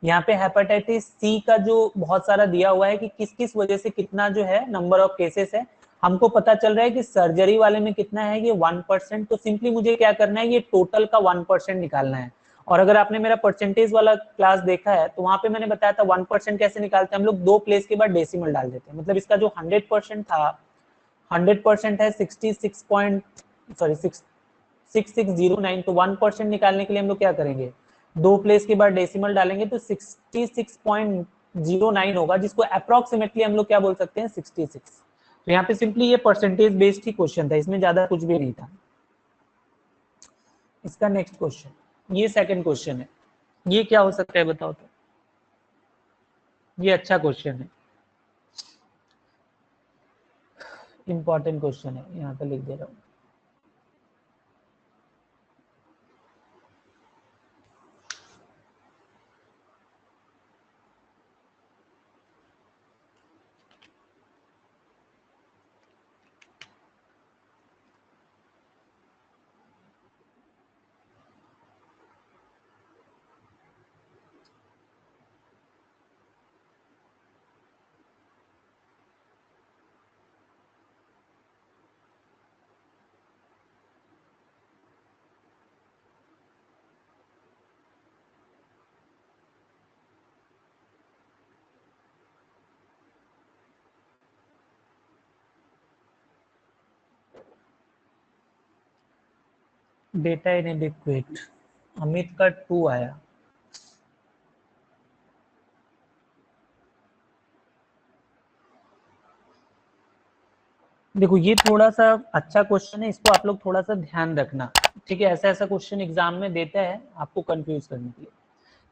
यहाँ पे हेपेटाइटिस सी का जो बहुत सारा दिया हुआ है कि किस किस वजह से कितना जो है नंबर ऑफ केसेस है। हमको पता चल रहा है कि सर्जरी वाले में कितना है, ये 1%। तो सिंपली मुझे क्या करना है, ये टोटल का 1% निकालना है। और अगर आपने मेरा परसेंटेज वाला क्लास देखा है तो वहां पे मैंने बताया था 1% कैसे निकालते हैं। हम लोग 2 प्लेस के बाद डेसिमल डाल देते हैं। मतलब इसका जो 100% था, 100% है 66 पॉइंट, सॉरी 6609। तो 1% निकालने के लिए हम लोग क्या करेंगे, 2 प्लेस के बाद डेसिमल डालेंगे तो 66.09 होगा, जिसको अप्रोक्सीमेटली हम लोग क्या बोल सकते हैं, 66। तो यहाँ पे सिंपली ये परसेंटेज बेस्ड ही क्वेश्चन था, इसमें ज्यादा कुछ भी नहीं था। इसका नेक्स्ट क्वेश्चन, ये सेकंड क्वेश्चन है, ये क्या हो सकता है बताओ तो। ये अच्छा क्वेश्चन है, इंपॉर्टेंट क्वेश्चन है, यहाँ पे लिख दे रहा हूँ। डेटा इनएडिक्वेट, अमित का 2 आया। देखो ये थोड़ा सा अच्छा क्वेश्चन है, इसको आप लोग थोड़ा सा ध्यान रखना, ठीक है। ऐसा ऐसा क्वेश्चन एग्जाम में देता है आपको कंफ्यूज करने के लिए।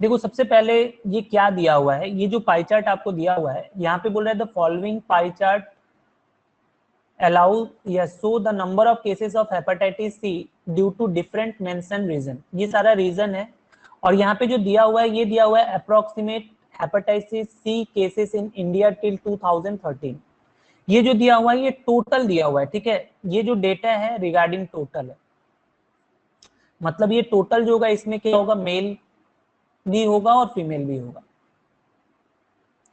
देखो सबसे पहले ये क्या दिया हुआ है, ये जो पाई चार्ट आपको दिया हुआ है, यहाँ पे बोल रहा है the following pie chart allow या show the number of cases of hepatitis C due to different mentioned reason। ये सारा रीजन है। और यहाँ पे जो दिया हुआ है, ये दिया हुआ है approximate hepatitis C cases in India till 2013। ये जो दिया हुआ है ये टोटल दिया हुआ है, ठीक है। ये जो डेटा है रिगार्डिंग टोटल है, मतलब ये टोटल जो होगा इसमें क्या होगा, मेल भी होगा और फीमेल भी होगा,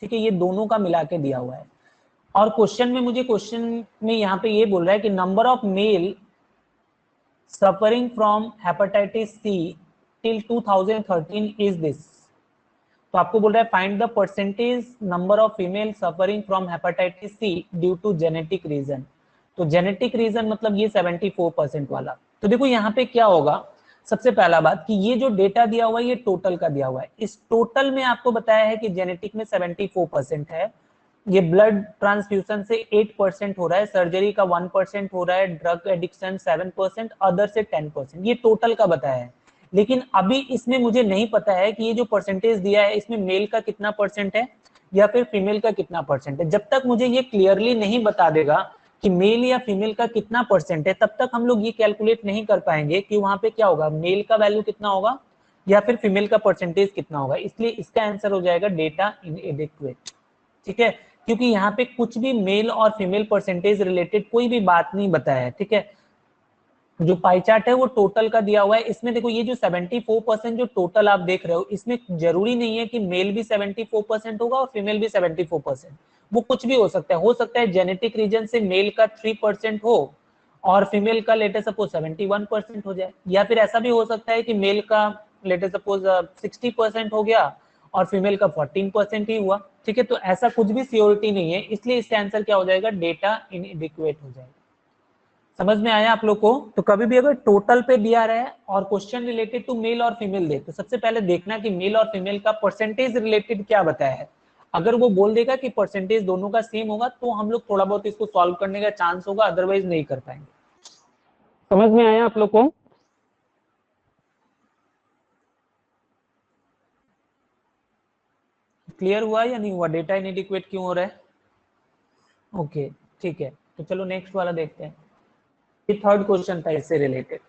ठीक है। ये दोनों का मिला के दिया हुआ है। और क्वेश्चन में मुझे क्वेश्चन में यहाँ पे ये बोल रहा है कि number of male suffering from hepatitis C till 2013 is this. तो आपको बोल रहा है find the percentage number of female suffering from hepatitis C due to genetic reason. तो जेनेटिक रीजन मतलब ये 74% वाला। तो देखो यहाँ पे क्या होगा, सबसे पहला बात कि ये जो डेटा दिया हुआ है ये टोटल का दिया हुआ है। इस टोटल में आपको बताया है कि जेनेटिक में 74% है, ये ब्लड ट्रांसफ्यूजन से 8% हो रहा है, सर्जरी का 1% हो रहा है, ड्रग एडिक्शन 7%, अदर से 10%, ये टोटल का बताया है। लेकिन अभी इसमें मुझे नहीं पता है कि ये जो परसेंटेज दिया है इसमें मेल का कितना परसेंट है या फिर फीमेल का कितना परसेंट है। जब तक मुझे ये क्लियरली नहीं बता देगा कि मेल या फीमेल का कितना परसेंट है, तब तक हम लोग ये कैलकुलेट नहीं कर पाएंगे कि वहां पे क्या होगा, मेल का वैल्यू कितना होगा या फिर फीमेल का परसेंटेज कितना होगा। इसलिए इसका आंसर हो जाएगा डेटा इनएडिक्वेट, ठीक है। क्योंकि यहाँ पे कुछ भी मेल और फीमेल परसेंटेज रिलेटेड कोई भी बात नहीं बताया है, ठीक है। जो पाई चार्ट है वो टोटल का दिया हुआ है। इसमें देखो ये जो 74% जो टोटल आप देख रहे हो, इसमें जरूरी नहीं है कि मेल भी 74% होगा और फीमेल भी 74%। वो कुछ भी हो सकता है जेनेटिक रीजन से मेल का 3% हो और फीमेल का लेटे सपोज 71% हो जाए, या फिर ऐसा भी हो सकता है कि मेल का लेटे सपोज 60% हो गया और फीमेल का 14% ही हुआ, ठीक है। तो ऐसा कुछ भी सियोरिटी नहीं है, इसलिए इसका आंसर क्या हो जाएगा, डेटा इनएडिक्वेट हो जाएगा। समझ में आया आप लोग को। तो कभी भी अगर टोटल पे दिया रहे और क्वेश्चन रिलेटेड टू मेल और फीमेल दे, तो सबसे पहले देखना कि मेल और फीमेल का परसेंटेज रिलेटेड क्या बताया है। अगर वो बोल देगा कि परसेंटेज दोनों का सेम होगा तो हम लोग थोड़ा बहुत इसको सॉल्व करने का चांस होगा, अदरवाइज नहीं कर पाएंगे। समझ में आया आप लोग को। क्लियर हुआ या नहीं हुआ, डेटा इनएडिक्वेट क्यों हो रहा है। ओके ठीक है, तो चलो नेक्स्ट वाला देखते हैं। ये थर्ड क्वेश्चन था इससे रिलेटेड।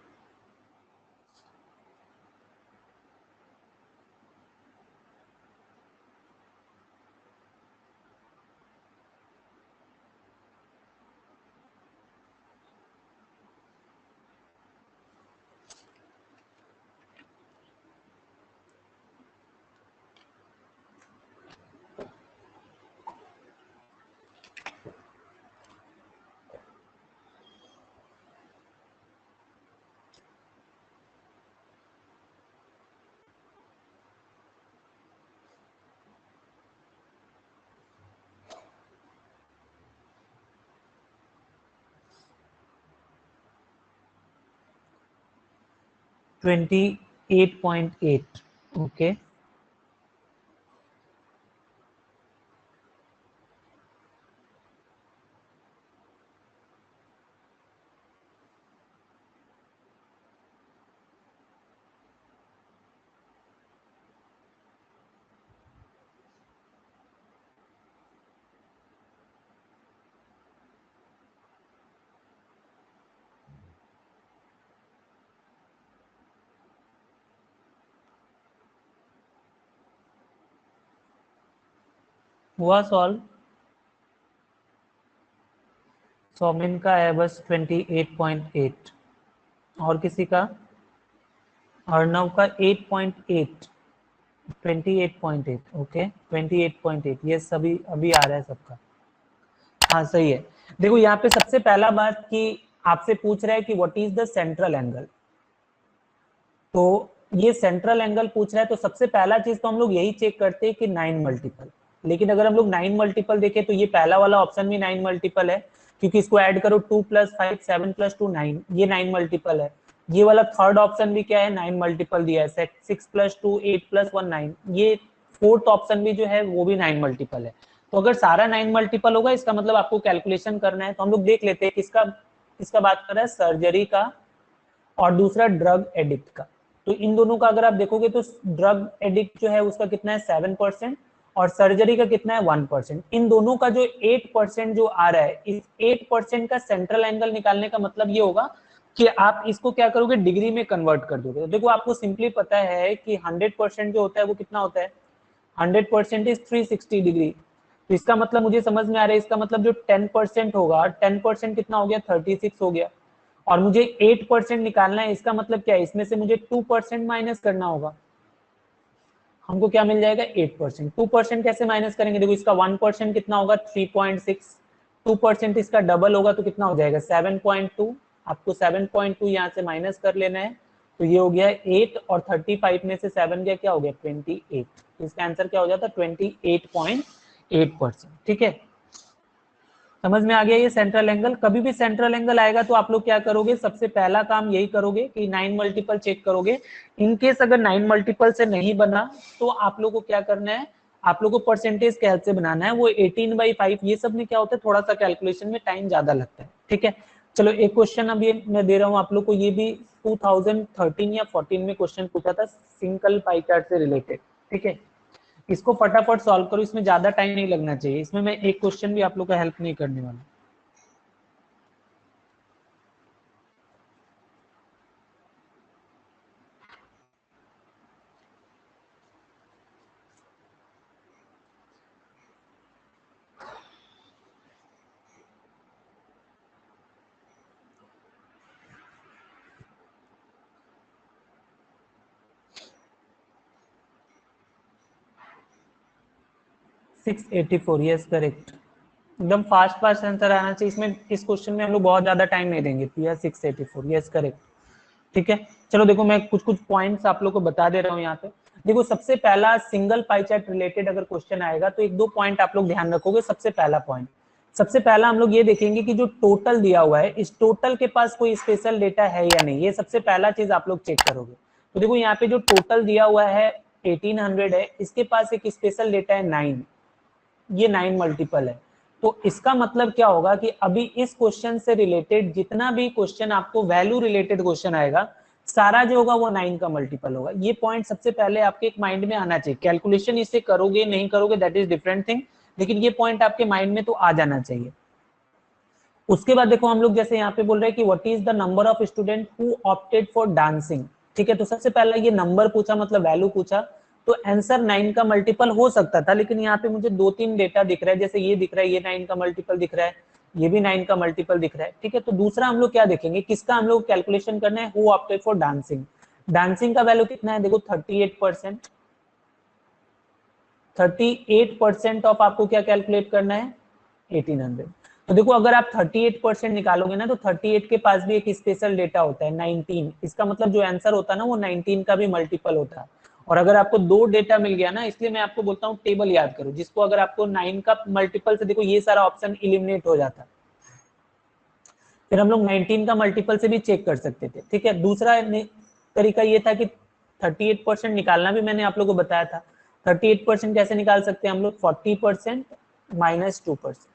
28.8 ओके। हुआ सॉल्व? सौमिन का है बस 28.8, और किसी का? अर्णव का 8.8, 28.8 ओके, 28.8 ये सभी अभी आ रहा है सबका। हाँ सही है। देखो यहाँ पे सबसे पहला बात कि आपसे पूछ रहा है कि what is the central angle, तो ये सेंट्रल एंगल पूछ रहा है, तो सबसे पहला चीज तो हम लोग यही चेक करते हैं कि 9 मल्टीपल। लेकिन अगर हम लोग 9 मल्टीपल देखें तो ये पहला वाला ऑप्शन भी 9 मल्टीपल है, क्योंकि इसको ऐड करो 2 + 5 7 + 2 9, ये 9 मल्टीपल है। ये वाला थर्ड ऑप्शन भी क्या है, 9 मल्टीपल दिया है, 6 + 2 8 + 1 9। ये फोर्थ ऑप्शन भी जो है वो भी 9 मल्टीपल है। तो अगर सारा 9 मल्टीपल होगा, इसका मतलब आपको कैलकुलेशन करना है। तो हम लोग देख लेते हैं किसका किसका बात कर रहा है, सर्जरी का और दूसरा ड्रग एडिक्ट का। तो इन दोनों का अगर आप देखोगे तो ड्रग एडिक्ट जो है उसका कितना है 7%, और सर्जरी का कितना है 1%। इन दोनों का जो 8% जो आ रहा है, इस 8% का सेंट्रल एंगल निकालने का मतलब ये होगा कि आप इसको क्या करोगे, डिग्री में कन्वर्ट कर दोगे। तो देखो आपको सिंपली पता है कि 100% जो होता है वो कितना होता है, 100% इज 360 डिग्री। तो इसका मतलब मुझे समझ में आ रहा है, इसका मतलब जो 10% होगा, 10% कितना हो गया, 36 हो गया। और मुझे 8% निकालना है, इसका मतलब क्या है, इसमें से मुझे 2% माइनस करना होगा। हमको क्या मिल जाएगा, 8%। 2% कैसे माइनस करेंगे, देखो इसका 1% कितना होगा, 3.6। 2% इसका डबल होगा तो कितना हो जाएगा, 7.2। आपको 7.2 यहाँ से माइनस कर लेना है, तो ये हो गया 8, और 35 में से 7 गया, क्या हो गया 28। इसका आंसर क्या हो जाता है, 28.8%। ठीक है, समझ में आ गया ये सेंट्रल एंगल। कभी भी सेंट्रल एंगल आएगा तो आप लोग क्या करोगे, सबसे पहला काम यही करोगे कि 9 मल्टीपल चेक करोगे। इनकेस अगर 9 मल्टीपल से नहीं बना तो आप लोग को क्या करना है, आप लोग को परसेंटेज के हेल्प से बनाना है। वो 18/5 ये सब में क्या होता है, थोड़ा सा कैलकुलेशन में टाइम ज्यादा लगता है। ठीक है, चलो एक क्वेश्चन अब ये मैं दे रहा हूँ आप लोग को, ये भी 2013 या 14 में क्वेश्चन पूछा था, सिंगल पाई चार्ट से रिलेटेड। ठीक है, इसको फटाफट सॉल्व करो, इसमें ज्यादा टाइम नहीं लगना चाहिए। इसमें मैं एक क्वेश्चन भी आप लोग का हेल्प नहीं करने वाला। सिक्स 84 यस करेक्ट, एकदम फास्ट फास्ट आंसर आना चाहिए इसमें। इस क्वेश्चन में हम लोग बहुत ज्यादा टाइम नहीं देंगे। 684 यस करेक्ट। ठीक है, चलो देखो मैं कुछ कुछ पॉइंट्स आप लोग को बता दे रहा हूँ यहाँ पे। देखो सबसे पहला सिंगल पाई चार्ट रिलेटेड अगर क्वेश्चन आएगा तो एक दो पॉइंट आप लोग ध्यान रखोगे। सबसे पहला पॉइंट, सबसे पहला हम लोग ये देखेंगे कि जो टोटल दिया हुआ है, इस टोटल के पास कोई स्पेशल डेटा है या नहीं, ये सबसे पहला चीज आप लोग चेक करोगे। तो देखो यहाँ पे जो टोटल दिया हुआ है 1800 है, इसके पास एक स्पेशल डेटा है 9, ये 9 मल्टीपल है। तो इसका मतलब क्या होगा कि अभी इस क्वेश्चन से रिलेटेड जितना भी क्वेश्चन आपको वैल्यू रिलेटेड क्वेश्चन आएगा, सारा जो होगा वो 9 का मल्टीपल होगा। ये पॉइंट सबसे पहले आपके एक माइंड में आना चाहिए। कैलकुलेशन इससे करोगे नहीं करोगे दैट इज डिफरेंट थिंग, लेकिन ये पॉइंट आपके माइंड में तो आ जाना चाहिए। उसके बाद देखो हम लोग जैसे यहाँ पे बोल रहे हैं कि what is the number of student who opted for dancing. ठीक है, तो सबसे पहला ये नंबर पूछा, मतलब वैल्यू पूछा, तो आंसर 9 का मल्टीपल हो सकता था, लेकिन यहाँ पे मुझे 2-3 डेटा दिख रहा है। जैसे ये दिख रहा है, ये 9 का मल्टीपल दिख रहा है, ये भी 9 का मल्टीपल दिख रहा है। ठीक है, तो दूसरा हम लोग क्या देखेंगे, किसका हम लोग कैलकुलेशन करना है, who opted for dancing. Dancing का वैल्यू कितना है, देखो 38%। 38% ऑफ आपको क्या कैलकुलेट करना है, 1800। तो देखो अगर आप 38% निकालोगे ना, तो 38 के पास भी एक स्पेशल डेटा होता है 19। इसका मतलब जो आंसर होता है ना वो 19 का भी मल्टीपल होता है। और अगर आपको दो डेटा मिल गया ना, इसलिए मैं आपको बोलता हूँ टेबल याद करो, जिसको अगर आपको 9 का मल्टीपल से, देखो ये सारा ऑप्शन इलिमिनेट हो जाता है, फिर हम लोग 19 का मल्टीपल से भी चेक कर सकते थे। ठीक है, दूसरा तरीका ये था कि 38% निकालना भी मैंने आप लोगों को बताया था। 38% कैसे निकाल सकते हैं हम लोग, 40% माइनस 2%।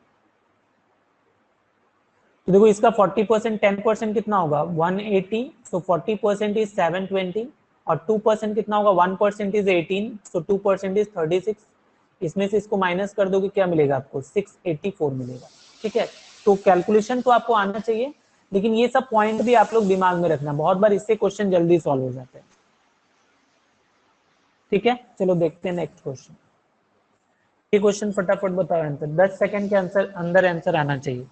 तो देखो इसका 40% 10% कितना होगा 180, तो 40% इज 720 और 2% कितना होगा 1% इज 18, तो 2% इज 36। इसमें से इसको माइनस कर दोगे क्या मिलेगा आपको 684 मिलेगा। ठीक है, तो कैलकुलेशन तो आपको आना चाहिए, लेकिन ये सब पॉइंट भी आप लोग दिमाग में रखना, बहुत बार इससे क्वेश्चन जल्दी सॉल्व हो जाते हैं। ठीक है, चलो देखते हैं नेक्स्ट क्वेश्चन। ये क्वेश्चन फटाफट बताओ आंसर, 10 सेकंड के आंसर अंदर आंसर आना चाहिए।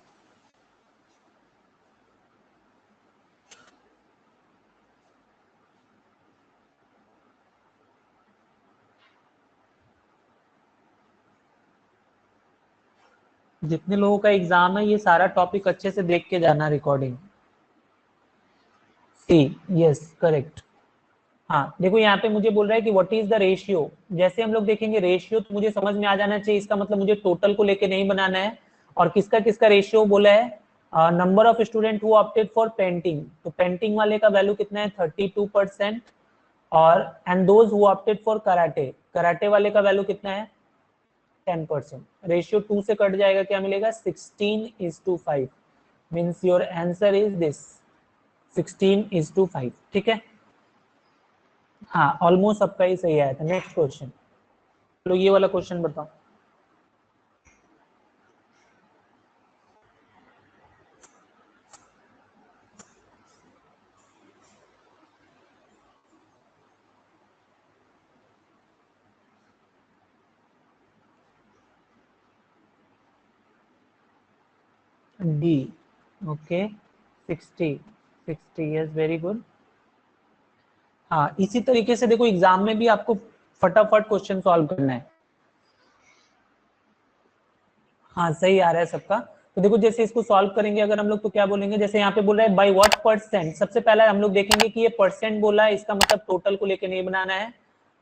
जितने लोगों का एग्जाम है ये सारा टॉपिक अच्छे से देख के जाना रिकॉर्डिंग। सी, यस करेक्ट। हाँ देखो यहाँ पे मुझे बोल रहा है कि व्हाट इज द रेशियो। जैसे हम लोग देखेंगे रेशियो तो मुझे समझ में आ जाना चाहिए, इसका मतलब मुझे टोटल को लेके नहीं बनाना है। और किसका किसका रेशियो बोला है, number of student who opted for painting, तो पेंटिंग वाले का वैल्यू कितना है 32%। और and those who opted for karate, karate वाले का वैल्यू कितना है 10%। रेशियो 2 से कट जाएगा, क्या मिलेगा 16:5। Means your answer is this 16:5। ठीक है, हाँ ऑलमोस्ट सबका ही सही आया था। नेक्स्ट क्वेश्चन, चलो ये वाला क्वेश्चन बताओ। D, okay 60 yes very good. हाँ इसी तरीके से देखो एग्जाम में भी आपको फटाफट क्वेश्चन सॉल्व करना है। हाँ सही आ रहा है सबका। तो देखो जैसे इसको सॉल्व करेंगे अगर हम लोग तो क्या बोलेंगे, जैसे यहाँ पे बोल रहा है बाई व्हाट परसेंट, सबसे पहला हम लोग देखेंगे कि ये परसेंट बोला है, इसका मतलब टोटल को लेके नहीं बनाना है।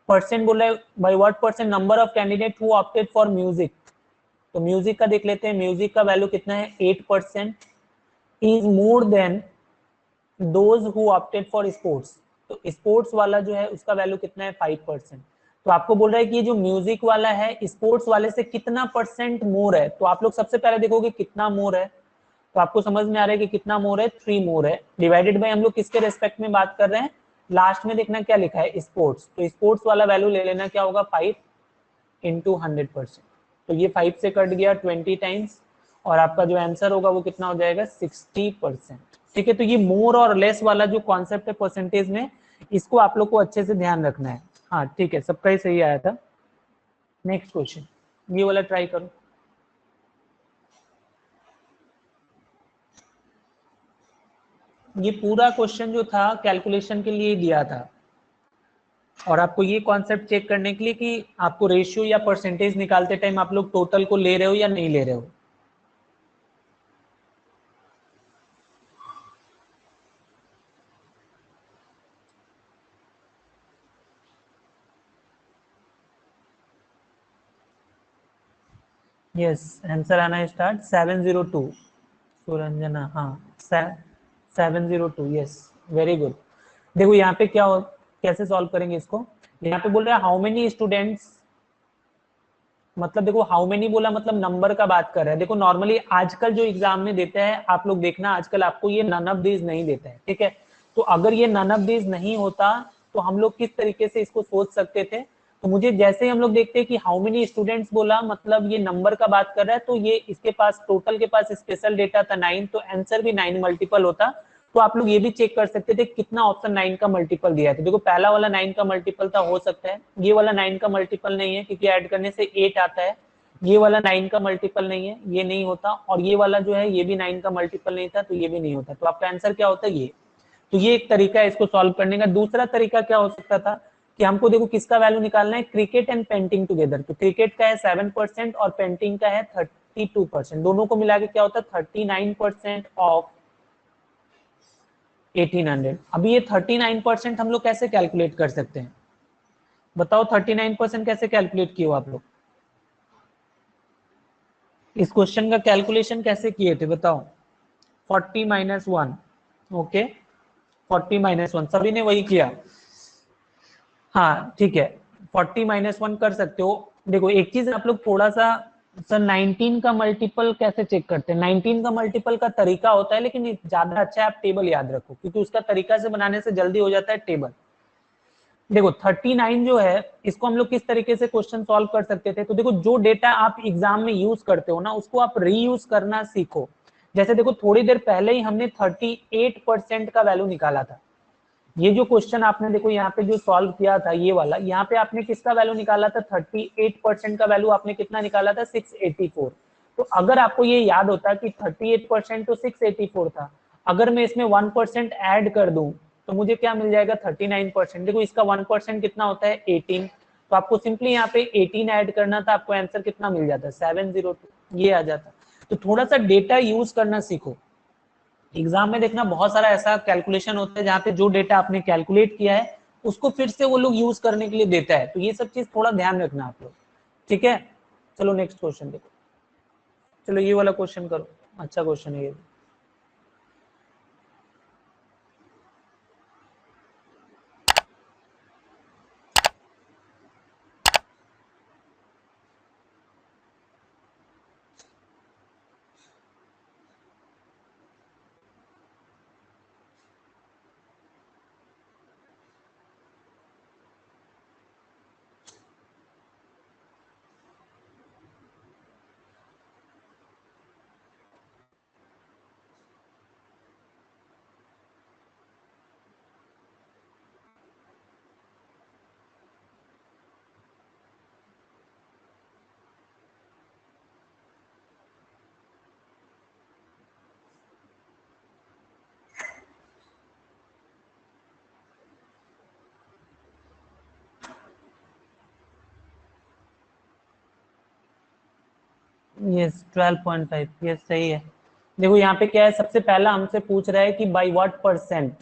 परसेंट बोल रहा है by what percent number of candidate who opted for music, तो म्यूजिक का देख लेते हैं। म्यूजिक का वैल्यू कितना है 8%, is more than those who opted for sports, तो स्पोर्ट्स वाला जो है उसका वैल्यू कितना है 5%। तो आपको बोल रहा है कि ये जो म्यूजिक वाला है स्पोर्ट्स वाले से कितना परसेंट मोर है, तो आप लोग सबसे पहले देखोगे कितना मोर है, तो आपको समझ में आ रहा है कि कितना मोर है 3 मोर है। डिवाइडेड बाय हम लोग किसके रेस्पेक्ट में बात कर रहे हैं, लास्ट में देखना क्या लिखा है स्पोर्ट्स, तो स्पोर्ट्स वाला वैल्यू ले लेना, क्या होगा 5 इंटू 100%। तो ये 5 से कट गया 20 टाइम्स, और आपका जो आंसर होगा वो कितना हो जाएगा 60%। ठीक है, तो ये मोर और लेस वाला जो कॉन्सेप्ट है परसेंटेज में, इसको आप लोग को अच्छे से ध्यान रखना है। हाँ ठीक है, सबका ही सही आया था। नेक्स्ट क्वेश्चन, ये वाला ट्राई करो। ये पूरा क्वेश्चन जो था कैलकुलेशन के लिए दिया था, और आपको ये कॉन्सेप्ट चेक करने के लिए कि आपको रेशियो या परसेंटेज निकालते टाइम आप लोग टोटल को ले रहे हो या नहीं ले रहे हो। यस आंसर आना स्टार्ट 702। सुरंजना, हाँ 702 यस वेरी गुड। देखो यहाँ पे क्या हो, कैसे सॉल्व करेंगे इसको। यहाँ पे बोल रहा है हाउ मेनी स्टूडेंट्स, मतलब देखो हाउ मेनी बोला मतलब नंबर का बात कर रहा है। देखो नॉर्मली आजकल जो एग्जाम में देते हैं आप लोग देखना, आजकल आपको ये नन ऑफ दीज नहीं देता है। ठीक है, तो अगर ये नन ऑफ दीज नहीं होता तो हम लोग किस तरीके से इसको सोच सकते थे, तो मुझे जैसे ही हम लोग देखते हैं कि हाउ मेनी स्टूडेंट्स बोला मतलब ये नंबर का बात कर रहा है, तो ये इसके पास टोटल के पास स्पेशल डेटा था 9, तो आंसर भी 9 मल्टीपल होता। तो आप लोग ये भी चेक कर सकते थे कितना ऑप्शन 9 का मल्टीपल दिया था। देखो पहला वाला 9 का मल्टीपल था, हो सकता है ये वाला 9 का मल्टीपल नहीं है क्योंकि ऐड करने से 8 आता है। ये वाला 9 का मल्टीपल नहीं है, ये नहीं होता, और ये वाला जो है ये भी 9 का मल्टीपल नहीं था, तो ये भी नहीं होता। तो आपका आंसर क्या होता है ये। तो ये एक तरीका है इसको सॉल्व करने का। दूसरा तरीका क्या हो सकता था कि हमको देखो किसका वैल्यू निकालना है, क्रिकेट एंड पेंटिंग टुगेदर, तो क्रिकेट का है 7% और पेंटिंग का है 32%, दोनों को मिला के क्या होता है 39% ऑफ 1800। अभी ये 39% हम लोग कैसे कैलकुलेट कर सकते हैं, बताओ 39% कैसे कैलकुलेट किए हो आप लोग, इस क्वेश्चन का कैलकुलेशन कैसे किए थे बताओ। 40 - 1 ओके, 40 - 1 सभी ने वही किया। हाँ ठीक है, 40 - 1 कर सकते हो। देखो एक चीज आप लोग थोड़ा सा, सर 19 का मल्टीपल कैसे चेक करते हैं? 19 का मल्टीपल का तरीका होता है, लेकिन ज्यादा अच्छा है आप टेबल याद रखो, क्योंकि उसका तरीका से बनाने से जल्दी हो जाता है टेबल। देखो 39 जो है, इसको हम लोग किस तरीके से क्वेश्चन सॉल्व कर सकते थे? तो देखो जो डेटा आप एग्जाम में यूज करते हो ना, उसको आप रीयूज करना सीखो। जैसे देखो थोड़ी देर पहले ही हमने 38% का वैल्यू निकाला था। ये जो क्वेश्चन आपने देखो यहाँ पे जो सॉल्व किया था, ये वाला, यहाँ पे आपने किसका वैल्यू निकाला था? 38% का वैल्यू आपने कितना निकाला था? 684। तो अगर आपको ये याद होता कि 38% तो 684 था, अगर मैं इसमें 1% ऐड कर दूं तो मुझे क्या मिल जाएगा? 39%। देखो इसका 1% कितना होता है? 18। तो आपको सिंपली यहाँ पे 18 ऐड करना था, आपको आंसर कितना मिल जाता? 702, ये आ जाता। तो थोड़ा सा डेटा यूज करना सीखो। एग्जाम में देखना बहुत सारा ऐसा कैलकुलेशन होता है जहाँ पे जो डेटा आपने कैलकुलेट किया है उसको फिर से वो लोग यूज करने के लिए देता है, तो ये सब चीज थोड़ा ध्यान रखना आप लोग, ठीक है? चलो नेक्स्ट क्वेश्चन देखो। चलो ये वाला क्वेश्चन करो, अच्छा क्वेश्चन है ये। यस 12.5, यस सही है। देखो यहाँ पे क्या है, सबसे पहला हमसे पूछ रहा है कि बाई व्हाट परसेंट।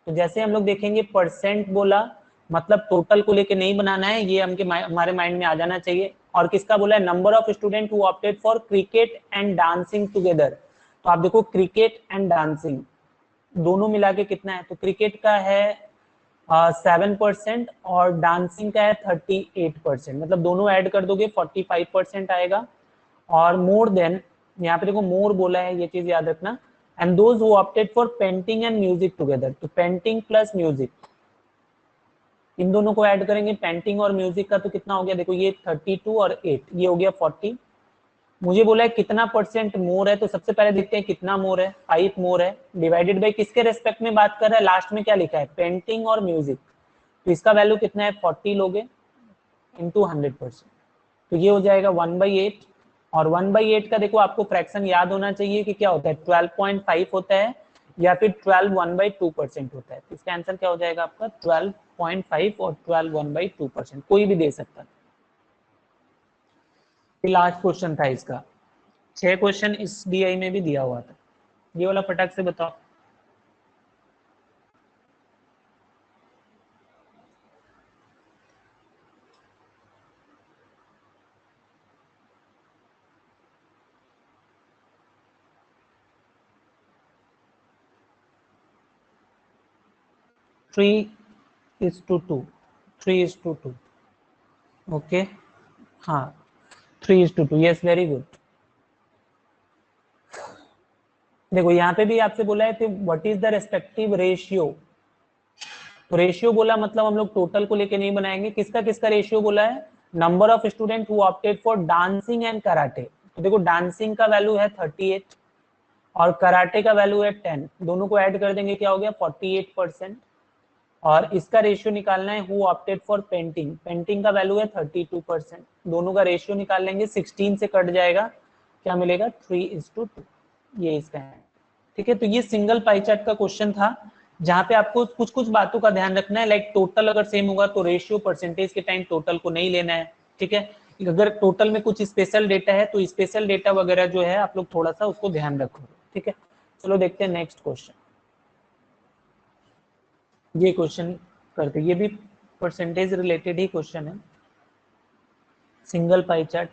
तो जैसे हम लोग देखेंगे परसेंट बोला, मतलब टोटल को लेके नहीं बनाना है, ये हमारे माइंड में आ जाना चाहिए। और किसका बोला है? Number of student who opted for cricket and dancing together. तो आप देखो क्रिकेट एंड डांसिंग दोनों मिला के कितना है? तो क्रिकेट का है 7% और डांसिंग का है 38%, मतलब दोनों ऐड कर दोगे 45% आएगा। और मोर देन, यहाँ पे देखो मोर बोला है, ये चीज याद रखना। And those who opted for painting and music together, तो पेंटिंग प्लस म्यूजिक, इन दोनों को ऐड करेंगे पेंटिंग और म्यूजिक का, तो कितना हो गया? देखो ये 32 और 8, ये हो गया 40। मुझे बोला है कितना परसेंट मोर है, तो सबसे पहले देखते हैं कितना मोर है। 5 मोर है, डिवाइडेड बाई किसके रेस्पेक्ट में बात कर रहा है? लास्ट में क्या लिखा है? पेंटिंग और म्यूजिक। तो इसका वैल्यू कितना है? 40 लोगे इंटू 100%, तो ये हो जाएगा 1/8। और 1/8 का देखो आपको फ्रैक्शन याद होना चाहिए कि क्या होता है? 12.5 होता है या फिर 12 1/2% होता है। तो इसका आंसर क्या हो जाएगा आपका? 12.5 और 12 1/2%, कोई भी दे सकता है। लास्ट क्वेश्चन था इसका, 6 क्वेश्चन इस डीआई में भी दिया हुआ था। ये वाला फटाक से बताओ। Three is to two, 3:2। Okay, हाँ 3:2, यस वेरी गुड। देखो यहाँ पे भी आपसे बोला है what is the respective ratio. तो रेशियो बोला मतलब हम लोग टोटल को लेके नहीं बनाएंगे। किसका किसका रेशियो बोला है? Number of student who opted for dancing and karate. तो देखो डांसिंग का वैल्यू है 38 और कराटे का वैल्यू है 10, दोनों को ऐड कर देंगे क्या हो गया? 48%। और इसका रेशियो निकालना है who opted for painting, painting का वैल्यू है 32%, दोनों का रेशियो निकाल लेंगे, 16 से कट जाएगा, क्या मिलेगा? 3:2, ये इसका है। ठीक है, तो ये सिंगल पाई चार्ट का क्वेश्चन था, जहां पे आपको कुछ कुछ बातों का ध्यान रखना है। लाइक टोटल अगर सेम होगा तो रेशियो परसेंटेज के टाइम टोटल को नहीं लेना है, ठीक है? अगर टोटल में कुछ स्पेशल डेटा है तो स्पेशल डेटा वगैरह जो है आप लोग थोड़ा सा उसको ध्यान रखो, ठीक है? चलो देखते हैं नेक्स्ट क्वेश्चन। ये क्वेश्चन करते, ये भी परसेंटेज रिलेटेड ही क्वेश्चन है, single pie chart.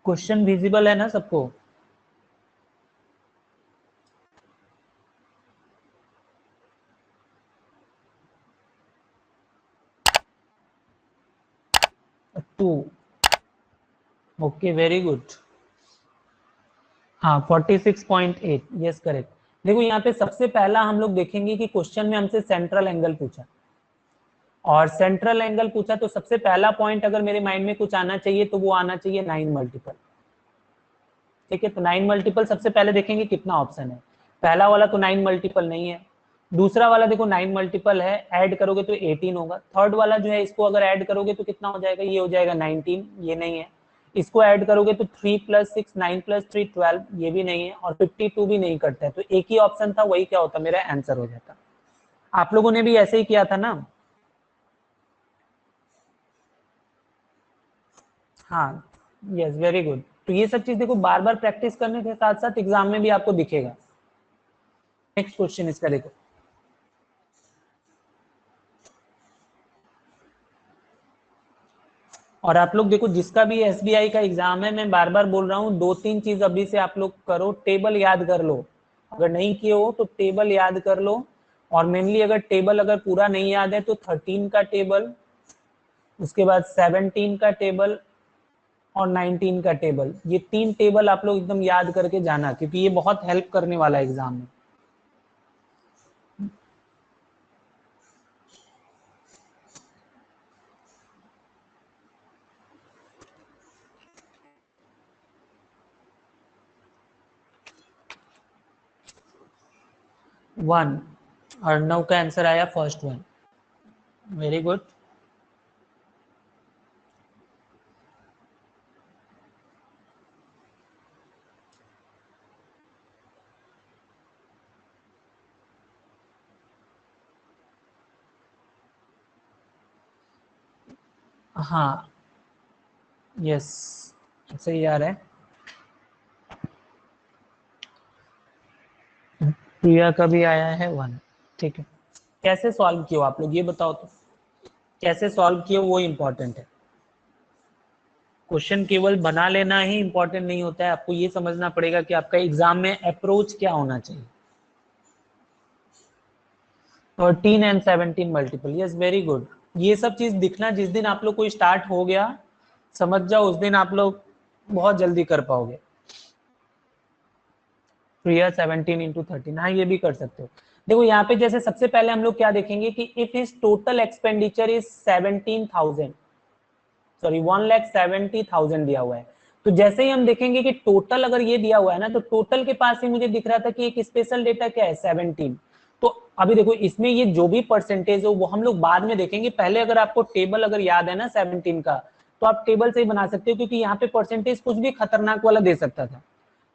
Question visible है ना सबको? Two, okay very good. हाँ 46.8, यस करेक्ट। देखो यहाँ पे सबसे पहला हम लोग देखेंगे कि क्वेश्चन में हमसे सेंट्रल एंगल पूछा, और सेंट्रल एंगल पूछा तो सबसे पहला पॉइंट अगर मेरे माइंड में कुछ आना चाहिए तो वो आना चाहिए 9 मल्टीपल। ठीक है, तो 9 मल्टीपल सबसे पहले देखेंगे कितना ऑप्शन है। पहला वाला तो 9 मल्टीपल नहीं है, दूसरा वाला देखो 9 मल्टीपल है, ऐड करोगे तो 18 होगा। थर्ड वाला जो है इसको अगर ऐड करोगे तो कितना हो जाएगा, ये हो जाएगा 19, ये नहीं है। इसको ऐड करोगे तो 3 + 6 9 + 3 12, ये भी नहीं है, और 52 भी नहीं करता है, तो एक ही ऑप्शन था, वही क्या होता, मेरा आंसर हो जाता। आप लोगों ने भी ऐसे ही किया था ना? हाँ, यस वेरी गुड। तो ये सब चीज देखो बार बार प्रैक्टिस करने के साथ साथ एग्जाम में भी आपको दिखेगा। नेक्स्ट क्वेश्चन इसका देखो, और आप लोग देखो जिसका भी एसबीआई का एग्जाम है, मैं बार बार बोल रहा हूँ, 2-3 चीज अभी से आप लोग करो। टेबल याद कर लो, अगर नहीं किए हो तो टेबल याद कर लो। और मेनली अगर टेबल अगर पूरा नहीं याद है तो 13 का टेबल, उसके बाद 17 का टेबल और 19 का टेबल, ये 3 टेबल आप लोग एकदम याद करके जाना, क्योंकि ये बहुत हेल्प करने वाला है एग्जाम में। वन, अर्णव का आंसर आया फर्स्ट वन, वेरी गुड। हाँ यस, सही आ रहा है। प्रिया का भी आया है वन, ठीक है। कैसे सॉल्व किया आप लोग ये बताओ तो, कैसे सॉल्व किया वो इम्पोर्टेंट है। क्वेश्चन केवल बना लेना ही इम्पोर्टेंट नहीं होता है, आपको ये समझना पड़ेगा कि आपका एग्जाम में अप्रोच क्या होना चाहिए। 13 and 17 multiple, yes very good. ये सब चीज दिखना जिस दिन आप लोग को स्टार्ट हो गया, समझ जाओ उस दिन आप लोग बहुत जल्दी कर पाओगे। प्रिया 17 × 13, हाँ ये भी कर सकते हो। देखो यहाँ पे जैसे सबसे पहले हम लोग क्या देखेंगे कि if his total expenditure is 17,000, sorry 1,70,000 दिया हुआ है, तो जैसे ही हम देखेंगे कि टोटल अगर ये दिया हुआ है ना, तो टोटल के पास ही मुझे दिख रहा था कि एक स्पेशल डेटा क्या है 17। तो अभी देखो इसमें ये जो भी परसेंटेज हो वो हम लोग बाद में देखेंगे, पहले अगर आपको टेबल अगर याद है ना 17 का, तो आप टेबल से ही बना सकते हो, क्योंकि यहाँ पे परसेंटेज कुछ भी खतरनाक वाला दे सकता था।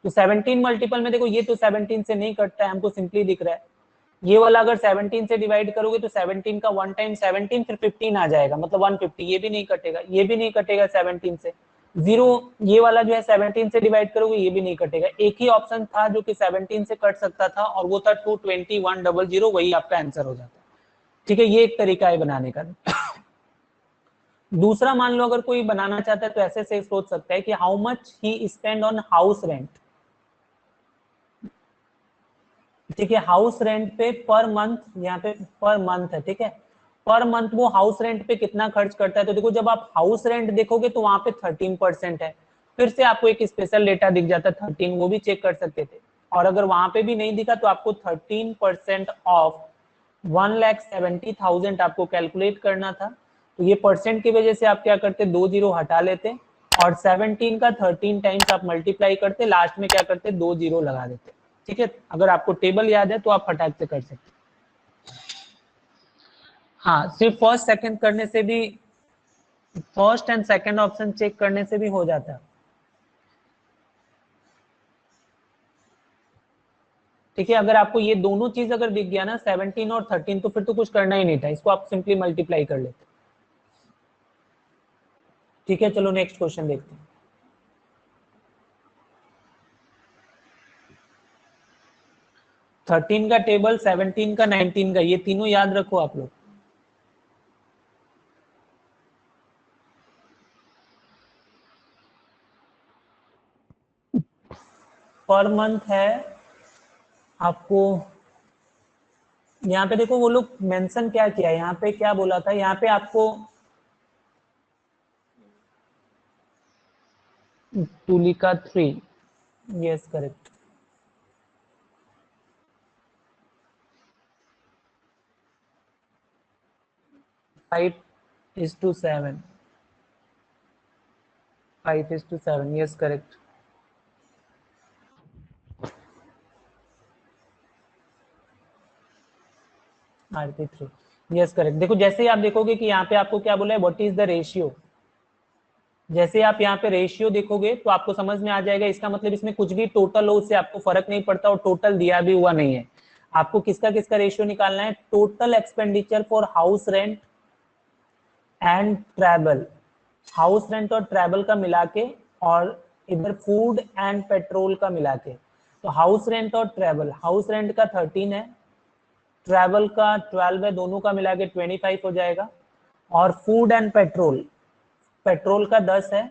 तो 17 मल्टीपल में देखो ये तो 17 से नहीं कटता है, हमको सिंपली दिख रहा है। ये वाला अगर 17 से डिवाइड करोगे तो 17 का 1 टाइम 17 फिर 15 आ जाएगा, मतलब 150, ये भी नहीं कटेगा, ये भी नहीं कटेगा 17 से। जीरो, ये वाला जो है 17 से डिवाइड करोगे ये भी नहीं कटेगा। एक ही ऑप्शन था जो कि 17 से कट सकता था, और वो था 22100, वही आपका आंसर हो जाता है। ठीक है, ये एक तरीका है बनाने का। दूसरा मान लो अगर कोई बनाना चाहता है तो ऐसे से सोच सकता है कि how much he spend on house rent. ठीक है, हाउस रेंट पे पर मंथ, यहाँ पे पर मंथ है, ठीक है, पर मंथ वो हाउस रेंट पे कितना खर्च करता है। तो देखो जब आप हाउस रेंट देखोगे तो वहां पे 13% है, फिर से आपको एक स्पेशल डेटा दिख जाता है 13, वो भी चेक कर सकते थे। और अगर वहां पे भी नहीं दिखा तो आपको 13% ऑफ 1,70,000 आपको कैलकुलेट करना था। तो ये परसेंट की वजह से आप क्या करते, 2 जीरो हटा लेते, और 17 का 13 टाइम्स आप मल्टीप्लाई करते, लास्ट में क्या करते, 2 जीरो लगा देते। ठीक है, अगर आपको टेबल याद है तो आप फटाक से कर सकते हैं। हाँ, सिर्फ फर्स्ट सेकंड करने से भी, first and second option check करने से भी हो जाता है। ठीक है, अगर आपको ये दोनों चीज अगर दिख गया ना 17 और 13, तो फिर तो कुछ करना ही नहीं था, इसको आप सिंपली मल्टीप्लाई कर लेते। ठीक है, चलो नेक्स्ट क्वेश्चन देखते हैं। 13 का टेबल, 17 का, 19 का, ये तीनों याद रखो आप लोग। पर मंथ है आपको, यहाँ पे देखो वो लोग मेंशन क्या किया है, यहाँ पे क्या बोला था, यहाँ पे आपको Tulika 3, yes correct, 5:7, 5:7, yes correct. RP3, yes correct. देखो जैसे ही आप देखोगे कि यहाँ पे आपको क्या बोला है, व्हाट इज द रेशियो, जैसे आप यहाँ पे रेशियो देखोगे तो आपको समझ में आ जाएगा, इसका मतलब इसमें कुछ भी टोटल हो उससे आपको फर्क नहीं पड़ता, और टोटल दिया भी हुआ नहीं है। आपको किसका किसका रेशियो निकालना है, total expenditure for house rent and travel, house rent और ट्रैवल का मिला के, और इधर फूड एंड पेट्रोल का मिला के। तो हाउस रेंट और ट्रैवल, हाउस रेंट का 13 है, ट्रैवल का 12 है, दोनों का मिला के 25 हो जाएगा। और फूड एंड पेट्रोल, पेट्रोल का 10 है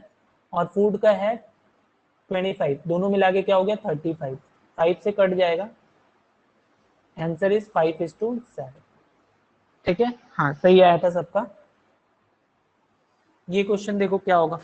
और फूड का है 25, दोनों मिला के क्या हो गया 35, 5 से कट जाएगा, आंसर इज 5:7। ठीक है, हाँ सही आया था सबका। ये क्वेश्चन देखो क्या होगा,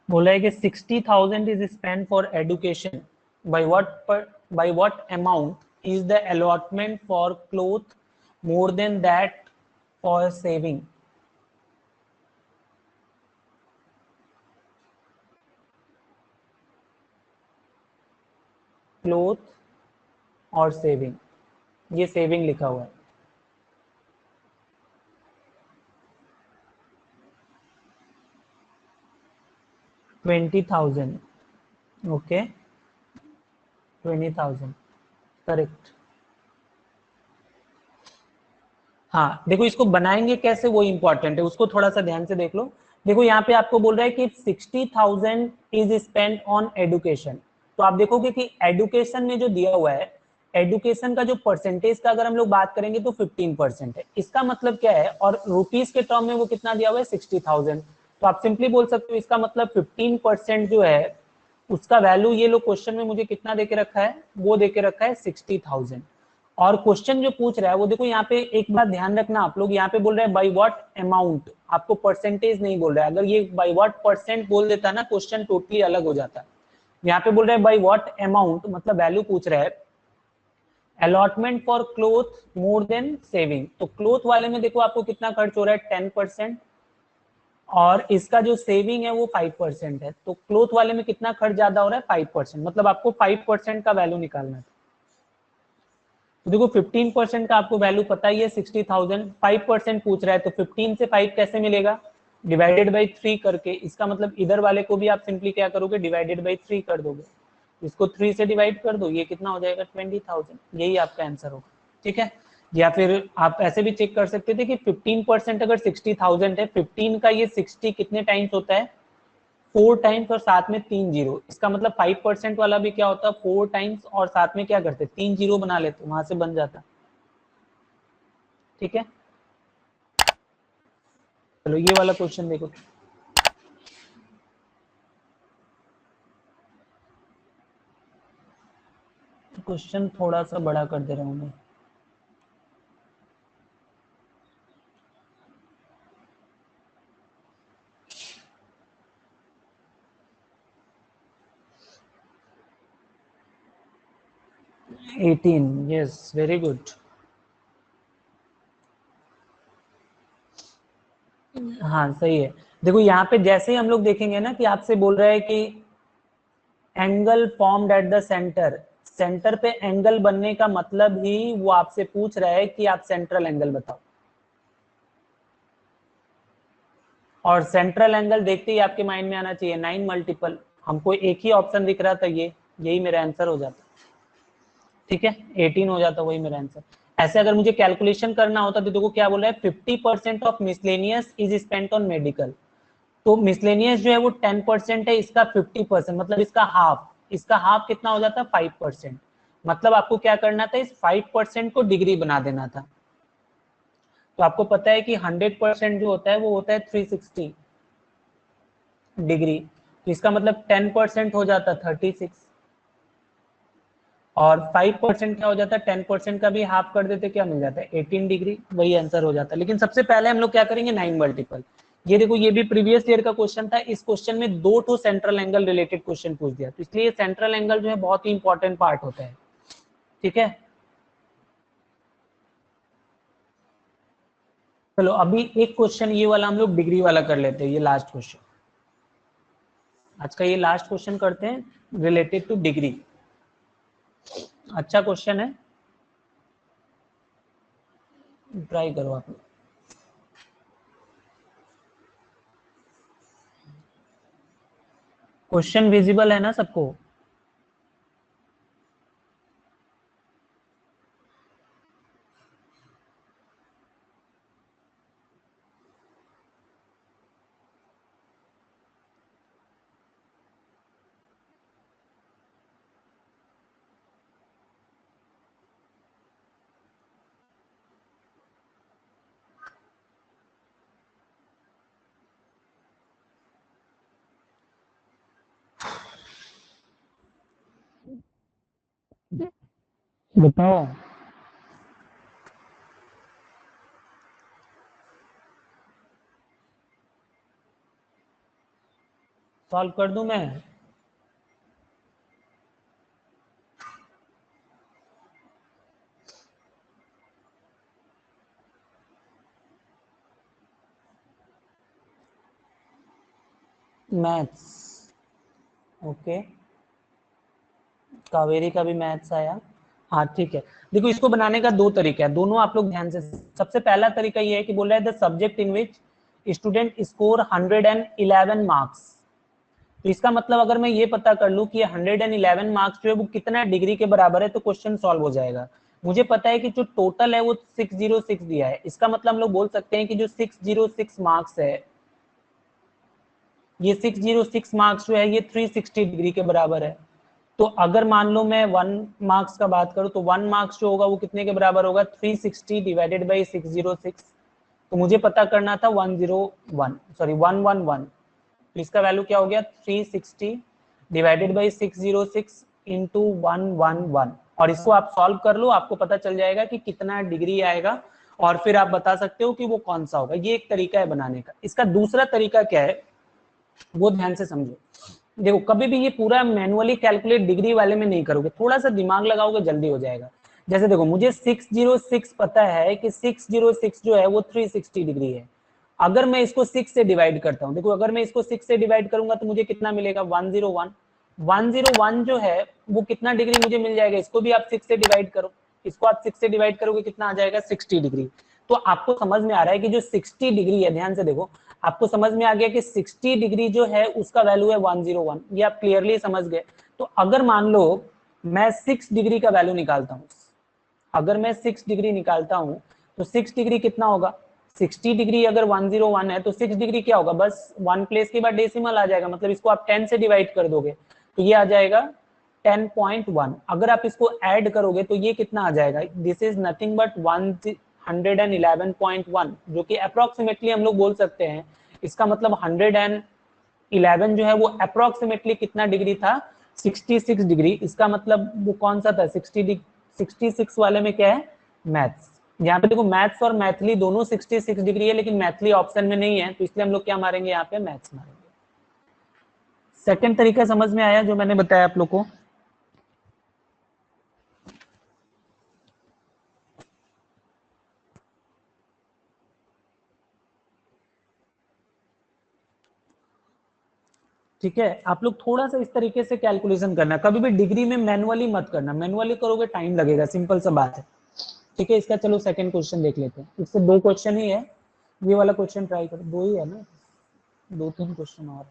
बोला है कि 60,000 is spend for education, by what amount is the allotment for cloth, more than that for saving. Cloth और सेविंग, ये सेविंग लिखा हुआ है। 20,000, ओके, 20,000 करेक्ट। हाँ देखो इसको बनाएंगे कैसे वो इंपॉर्टेंट है, उसको थोड़ा सा ध्यान से देख लो। देखो यहाँ पे आपको बोल रहा है कि 60,000 इज स्पेंड ऑन एडुकेशन, तो आप देखोगे कि एडुकेशन में जो दिया हुआ है, एडुकेशन का जो परसेंटेज का अगर हम लोग बात करेंगे तो 15% है। इसका मतलब क्या है, और रुपीज के टर्म में वो कितना दिया हुआ है 60,000, तो आप सिंपली बोल सकते हो इसका मतलब 15% जो है उसका वैल्यू, ये लोग क्वेश्चन में मुझे कितना देके रखा है, वो देके रखा है 60,000। और क्वेश्चन जो पूछ रहा है वो देखो यहाँ पे एक बात ध्यान रखना आप लोग, यहाँ पे बोल रहे हैं बाई व्हाट अमाउंट, आपको परसेंटेज नहीं बोल रहा है। अगर ये बाई व्हाट परसेंट बोल देता ना, क्वेश्चन टोटली अलग हो जाता है। यहाँ पे बोल रहे हैं बाई व्हाट अमाउंट, मतलब वैल्यू पूछ रहा है, allotment for cloth more than saving, तो क्लोथ वाले में देखो आपको कितना खर्च हो रहा है 10%, और इसका जो सेविंग है वो 5% है, तो क्लोथ वाले में कितना खर्च ज्यादा हो रहा है 5%, मतलब आपको 5% का वैल्यू निकालना है। तो देखो 15% का आपको वैल्यू पता ही है 60,000, 5% पूछ रहा है, तो 15 से 5 कैसे मिलेगा, डिवाइडेड बाई 3 करके। इसका मतलब इधर वाले को भी आप सिंपली क्या करोगे, डिवाइडेड बाई 3 कर दोगे, इसको 3 से डिवाइड कर दो, ये कितना हो जाएगा 20,000, यही आपका आंसर होगा। ठीक है, या फिर आप ऐसे भी चेक कर सकते थे कि 15% अगर 60,000 है, 15 का ये 60 कितने टाइम्स होता है 4 टाइम्स, और साथ में 3 जीरो, इसका मतलब 5% वाला भी क्या होता है 4 टाइम्स, और साथ में क्या करते 3 जीरो बना लेते, वहां से बन जाता। ठीक है, चलो ये वाला क्वेश्चन देखो, क्वेश्चन थोड़ा सा बड़ा कर दे रहा हूं मैं। Eighteen, yes very good. हाँ सही है। देखो यहाँ पे जैसे ही हम लोग देखेंगे ना कि आपसे बोल रहा है कि angle formed at the centre, centre पे एंगल बनने का मतलब ही वो आपसे पूछ रहा है कि आप सेंट्रल एंगल बताओ। और सेंट्रल एंगल देखते ही आपके माइंड में आना चाहिए 9 मल्टीपल, हमको एक ही ऑप्शन दिख रहा था, ये यही मेरा आंसर हो जाता, ठीक है 18 हो जाता, वही मेरा आंसर। ऐसे अगर मुझे कैलकुलेशन करना होता तो देखो क्या बोल रहा है, 50% of miscellaneous is spent on medical. तो मिसलेनियस जो है वो 10% है, इसका 50% मतलब इसका हाफ, इसका हाफ कितना हो जाता है 5%। मतलब आपको क्या करना था, इस 5% को डिग्री बना देना था। तो आपको पता है कि 100% जो होता है वो होता है 360 डिग्री, तो इसका मतलब 10% हो जाता 36, और 5% क्या हो जाता है, 10% का भी हाफ कर देते, क्या मिल जाता है 18 डिग्री, वही आंसर हो जाता है। लेकिन सबसे पहले हम लोग क्या करेंगे 9 मल्टीपल। ये देखो ये भी प्रीवियस ईयर का क्वेश्चन था, इस क्वेश्चन में 2 तो सेंट्रल एंगल रिलेटेड क्वेश्चन पूछ दिया, तो इसलिए सेंट्रल एंगल जो है बहुत ही इंपॉर्टेंट पार्ट होता है, ठीक है। चलो अभी एक क्वेश्चन ये वाला हम लोग डिग्री वाला कर लेते हैं, ये लास्ट क्वेश्चन आज का, ये लास्ट क्वेश्चन करते हैं रिलेटेड टू डिग्री। अच्छा क्वेश्चन है, ट्राई करो आप। क्वेश्चन विजिबल है ना सबको? बताओ। सॉल्व कर दूं मैं? मैथ्स, ओके, कावेरी का भी मैथ्स आया। हाँ ठीक है, देखो इसको बनाने का दो तरीका है, दोनों आप लोग ध्यान से। सबसे पहला तरीका ये है कि बोल रहा है the subject in which student score 111 marks. तो इसका मतलब अगर मैं ये पता कर लूं कि 111 मार्क्स जो है वो कितना डिग्री के बराबर है, तो क्वेश्चन सॉल्व हो जाएगा। मुझे पता है कि जो टोटल है वो 606 दिया है, इसका मतलब हम लोग बोल सकते हैं कि जो 606 मार्क्स है, ये 606 मार्क्स जो है ये 360 डिग्री के बराबर है। तो अगर मान लो मैं 1 मार्क्स का बात करूं, तो 1 मार्क्स जो होगा वो कितने के बराबर होगा, 360 डिवाइडेड बाई 606। तो मुझे पता करना था 101, सॉरी 111, तो इसका वैल्यू क्या हो गया 360 डिवाइडेड बाई 606 इंटू 111। और इसको आप सॉल्व कर लो, आपको पता चल जाएगा कि कितना डिग्री आएगा, और फिर आप बता सकते हो कि वो कौन सा होगा। ये एक तरीका है बनाने का। इसका दूसरा तरीका क्या है वो ध्यान से समझो। देखो कभी भी ये पूरा मैनुअली कैलकुलेट डिग्री वाले में नहीं करोगे, थोड़ा सा दिमाग लगाओगे जल्दी हो जाएगा। जैसे देखो मुझे 606 पता है कि 606 जो है वो 360 डिग्री है। अगर मैं इसको 6 से डिवाइड करता हूँ, देखो अगर मैं इसको 6 से डिवाइड करूंगा तो मुझे कितना मिलेगा 101। 101 जो है वो कितना डिग्री मुझे मिल जाएगा, इसको भी आप 6 से डिवाइड करो, इसको आप 6 से डिवाइड करोगे कितना आ जाएगा 60 डिग्री। तो आपको समझ में आ रहा है कि जो 60 डिग्री है, ध्यान से देखो, आपको समझ में आ गया कि 60 डिग्री जो है उसका वैल्यू है 101, ये आप क्लियरली समझ गए। तो अगर मान लो मैं 6 डिग्री का वैल्यू निकालता हूं, अगर मैं 6 डिग्री निकालता हूं तो 6 डिग्री कितना होगा, 60 डिग्री अगर 101 है तो 6 डिग्री क्या होगा, बस 1 प्लेस के बाद डेसिमल आ जाएगा, मतलब इसको आप 10 से डिवाइड कर दोगे तो ये आ जाएगा 10.1। अगर आप इसको ऐड करोगे तो ये कितना आ जाएगा, दिस इज नथिंग बट 111.1, जो कि अप्रोक्सीमेटली हम लोग बोल सकते हैं। इसका मतलब 111 जो है वो अप्रोक्सीमेटली कितना डिग्री था, 66 डिग्री। इसका मतलब वो कौन सा था, 66 वाले में क्या है, मैथ्स। यहाँ पे देखो मैथ्स और मैथली दोनों 66 डिग्री है, लेकिन मैथली ऑप्शन में नहीं है, तो इसलिए हम लोग क्या मारेंगे यहाँ पे, मैथ्स मारेंगे। सेकंड तरीका समझ में आया जो मैंने बताया आप लोग को? ठीक है, आप लोग थोड़ा सा इस तरीके से कैलकुलेशन करना, कभी भी डिग्री में मैनुअली मत करना, मैनुअली करोगे टाइम लगेगा, सिंपल सा बात है। ठीक है, इसका चलो सेकंड क्वेश्चन देख लेते हैं, इससे 2 क्वेश्चन ही है, ये वाला क्वेश्चन ट्राई करो, 2 ही है ना। 2-3 क्वेश्चन और।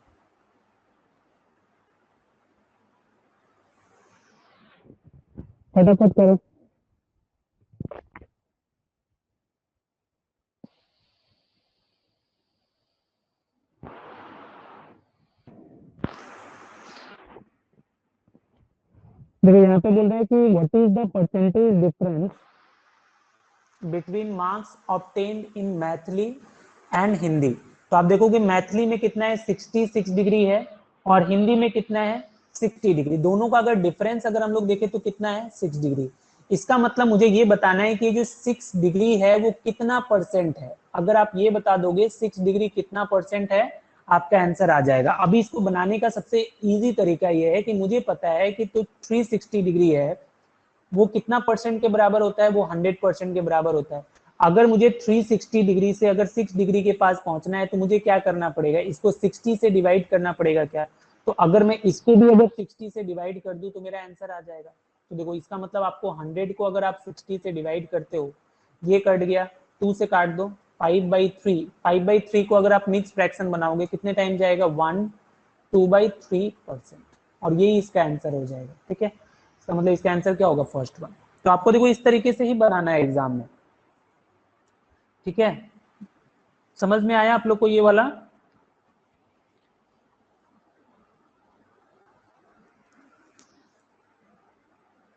फटाफट करो। देखो यहाँ पे बोल रहे हैं कि what is the percentage difference between marks obtained in Maithili and Hindi. तो आप देखोगे मैथिली में कितना है 66 डिग्री है और हिंदी में कितना है 60 डिग्री। दोनों का अगर डिफरेंस अगर हम लोग देखें तो कितना है 6 डिग्री। इसका मतलब मुझे ये बताना है कि जो 6 डिग्री है वो कितना परसेंट है। अगर आप ये बता दोगे 6 डिग्री कितना परसेंट है, आपका आंसर आ जाएगा। अभी इसको बनाने का सबसे इजी तरीका ये है कि मुझे पता है कि तो 360 डिग्री है वो कितना परसेंट के बराबर होता है, वो 100% के बराबर होता है। अगर मुझे 360 डिग्री से अगर 6 डिग्री के पास पहुंचना है तो मुझे क्या करना पड़ेगा, इसको 60 से डिवाइड करना पड़ेगा क्या। तो अगर मैं इसको भी अगर 60 से डिवाइड कर दूं तो मेरा आंसर आ जाएगा। तो देखो इसका मतलब आपको 100 को अगर आप 60 से डिवाइड करते हो, ये कट गया, 2 से काट दो, 5/3। 5/3 को अगर आप मिक्स फ्रैक्शन बनाओगे कितने टाइम जाएगा, 1 2/3%। और यही इसका आंसर हो जाएगा। ठीक है, इसका मतलब इसका आंसर क्या होगा, फर्स्ट वन। तो आपको देखो इस तरीके से ही बनाना है एग्जाम में। ठीक है, समझ में आया आप लोग को ये वाला।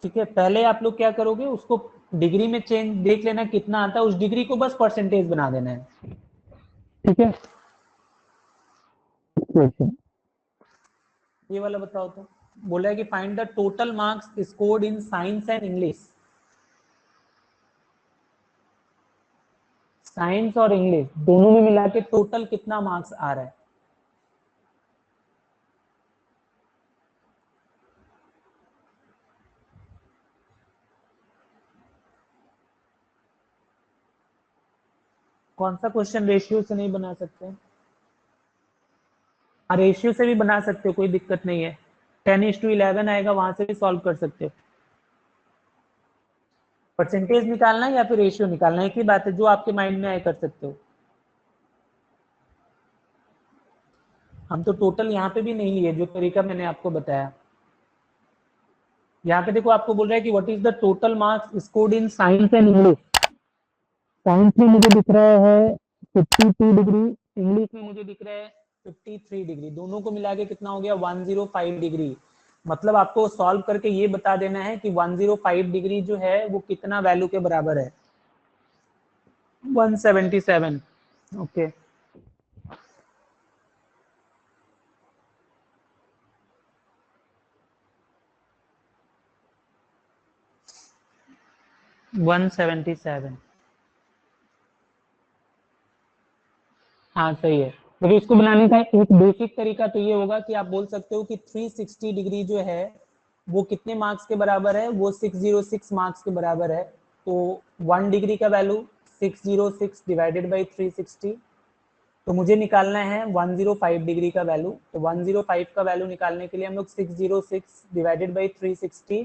ठीक है, पहले आप लोग क्या करोगे, उसको डिग्री में चेंज देख लेना कितना आता है, उस डिग्री को बस परसेंटेज बना देना है। ठीक है। क्वेश्चन ये वाला बताओ तो। बोला है कि find the total marks scored in science and English. Science और इंग्लिश दोनों में मिला के टोटल कितना मार्क्स आ रहा है। कौन सा क्वेश्चन रेशियो से नहीं बना सकते, रेशियो से भी बना सकते हो, कोई दिक्कत नहीं है। 10:11 आएगा, वहां से भी सॉल्व कर सकते हो। परसेंटेज निकालना है या फिर रेशियो निकालना है, एक ही बात है, जो आपके माइंड में आए कर सकते हो। हम तो टोटल यहाँ पे भी नहीं लिए, जो तरीका मैंने आपको बताया। यहाँ पे देखो आपको बोल रहा है कि what is the total marks scored in science and English. Science में मुझे दिख रहा है 52 डिग्री, इंग्लिश में मुझे दिख रहा है 53 डिग्री। दोनों को मिला के कितना हो गया, 105 डिग्री। मतलब आपको सॉल्व करके ये बता देना है कि 105 डिग्री जो है वो कितना वैल्यू के बराबर है, 177। ओके, 177। हाँ सही है। देखिए इसको बनाने का एक बेसिक तरीका तो ये होगा कि आप बोल सकते हो कि 360 डिग्री जो है वो कितने मार्क्स के बराबर है, वो 606 मार्क्स के बराबर है। तो 1 डिग्री का वैल्यू 606 डिवाइडेड बाई 360। तो मुझे निकालना है 105 डिग्री का वैल्यू। तो 105 का वैल्यू निकालने के लिए हम लोग 606 डिवाइडेड बाई 360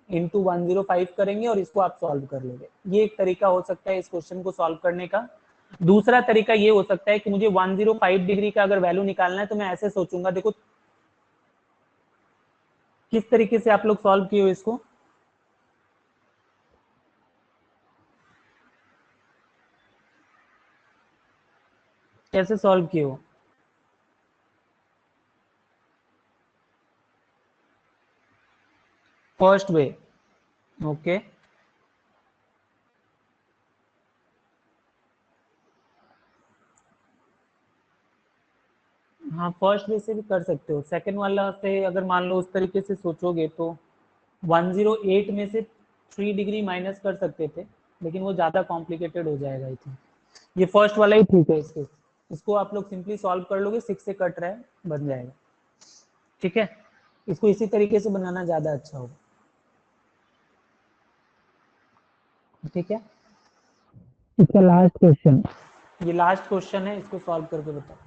इंटू 105 करेंगे और इसको आप सॉल्व कर लोगे। ये एक तरीका हो सकता है इस क्वेश्चन को सॉल्व करने का। दूसरा तरीका ये हो सकता है कि मुझे 105 डिग्री का अगर वैल्यू निकालना है तो मैं ऐसे सोचूंगा, देखो किस तरीके से आप लोग सॉल्व किए हो इसको। कैसे सॉल्व किए हो, फर्स्ट वे। ओके, हाँ फर्स्ट वे से भी कर सकते हो। सेकंड वाला से अगर मान लो उस तरीके से सोचोगे तो 108 में से 3 डिग्री माइनस कर सकते थे, लेकिन वो ज्यादा कॉम्प्लिकेटेड हो जाएगा आई थिंक। ये फर्स्ट वाला ही ठीक है। इसको आप लोग सिंपली सॉल्व कर लोगे, 6 से कट रहा है, बन जाएगा। ठीक है, इसको इसी तरीके से बनाना ज्यादा अच्छा होगा। ठीक है, इसका लास्ट क्वेश्चन। ये लास्ट क्वेश्चन है, इसको सॉल्व करके बताओ।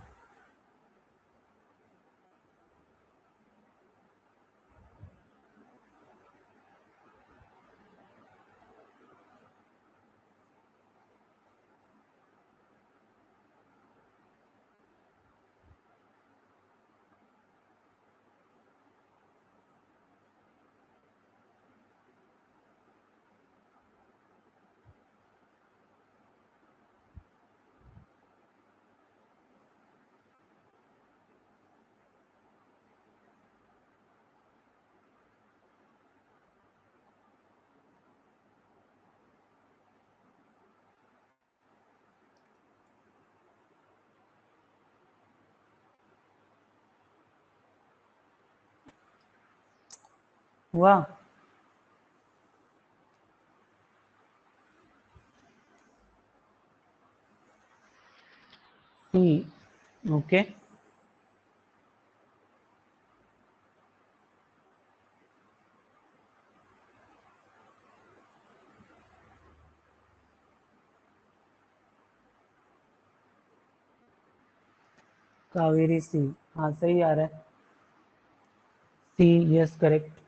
हुआ? सी, ओके। कावेरी सी, हाँ सही आ रहा है। सी, यस करेक्ट।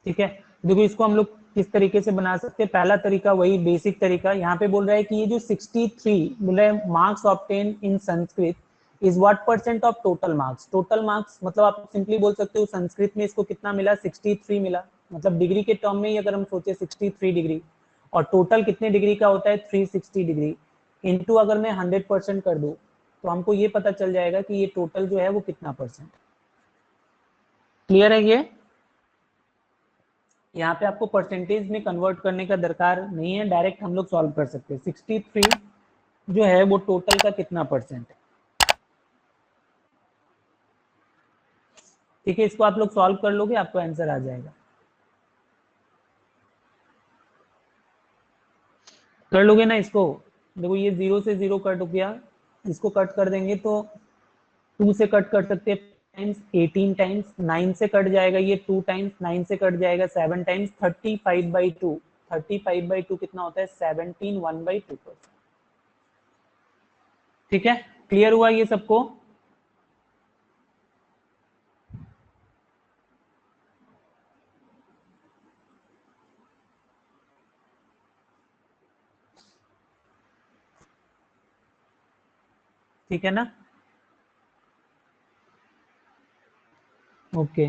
ठीक है, देखो इसको हम लोग किस तरीके से बना सकते हैं। पहला तरीका वही बेसिक तरीका, यहाँ पे बोल रहा है कि ये जो 63 बोल रहा है marks obtain in Sanskrit is what percent of total marks. Total marks मतलब आप सिंपली बोल सकते हो संस्कृत में इसको कितना मिला, 63 मिला। मतलब डिग्री के टर्म में ही अगर हम सोचे 63 डिग्री, और टोटल कितने डिग्री का होता है 360 डिग्री, इनटू अगर मैं 100% कर दूं तो हमको ये पता चल जाएगा कि ये टोटल जो है वो कितना परसेंट। क्लियर है ये? यहाँ पे आपको परसेंटेज में कन्वर्ट करने का दरकार नहीं है, डायरेक्ट हम लोग सॉल्व कर सकते हैं 63 जो है वो टोटल का कितना परसेंट है। ठीक है, इसको आप लोग सॉल्व कर लोगे, आपको आंसर आ जाएगा। कर लोगे ना इसको? देखो ये 0 से 0 कट हो गया, इसको कट कर देंगे तो 2 से कट कर सकते हैं टाइम्स, 18 टाइम्स, 9 से कट जाएगा ये 2 टाइम्स, 9 से कट जाएगा 7 टाइम्स, 35/2। 35/2 कितना होता है 17, 1/2%। ठीक है, क्लियर हुआ ये सबको? ठीक है ना? ओके,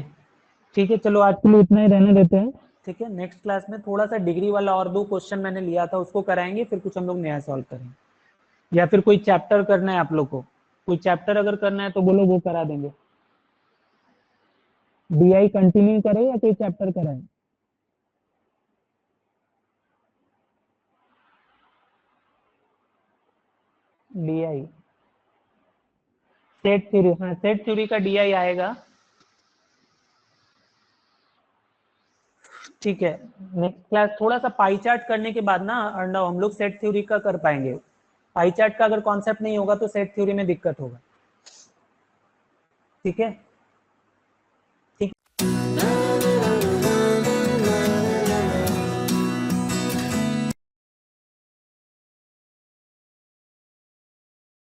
ठीक है, चलो आज के लिए इतना ही रहने देते हैं। ठीक है, नेक्स्ट क्लास में थोड़ा सा डिग्री वाला और 2 क्वेश्चन मैंने लिया था उसको कराएंगे, फिर कुछ हम लोग नया सॉल्व करेंगे। या फिर कोई चैप्टर करना है आप लोग को, कोई चैप्टर अगर करना है तो बोलो, वो करा देंगे। डीआई कंटिन्यू करें या कोई चैप्टर कराएं? डीआई सेट थ्योरी, हाँ सेट थ्योरी का डीआई आएगा। ठीक है, नेक्स्ट क्लास थोड़ा सा पाई चार्ट करने के बाद ना अर्णव हम लोग सेट थ्योरी का कर पाएंगे। पाई चार्ट का अगर कॉन्सेप्ट नहीं होगा तो सेट थ्योरी में दिक्कत होगा। ठीक है।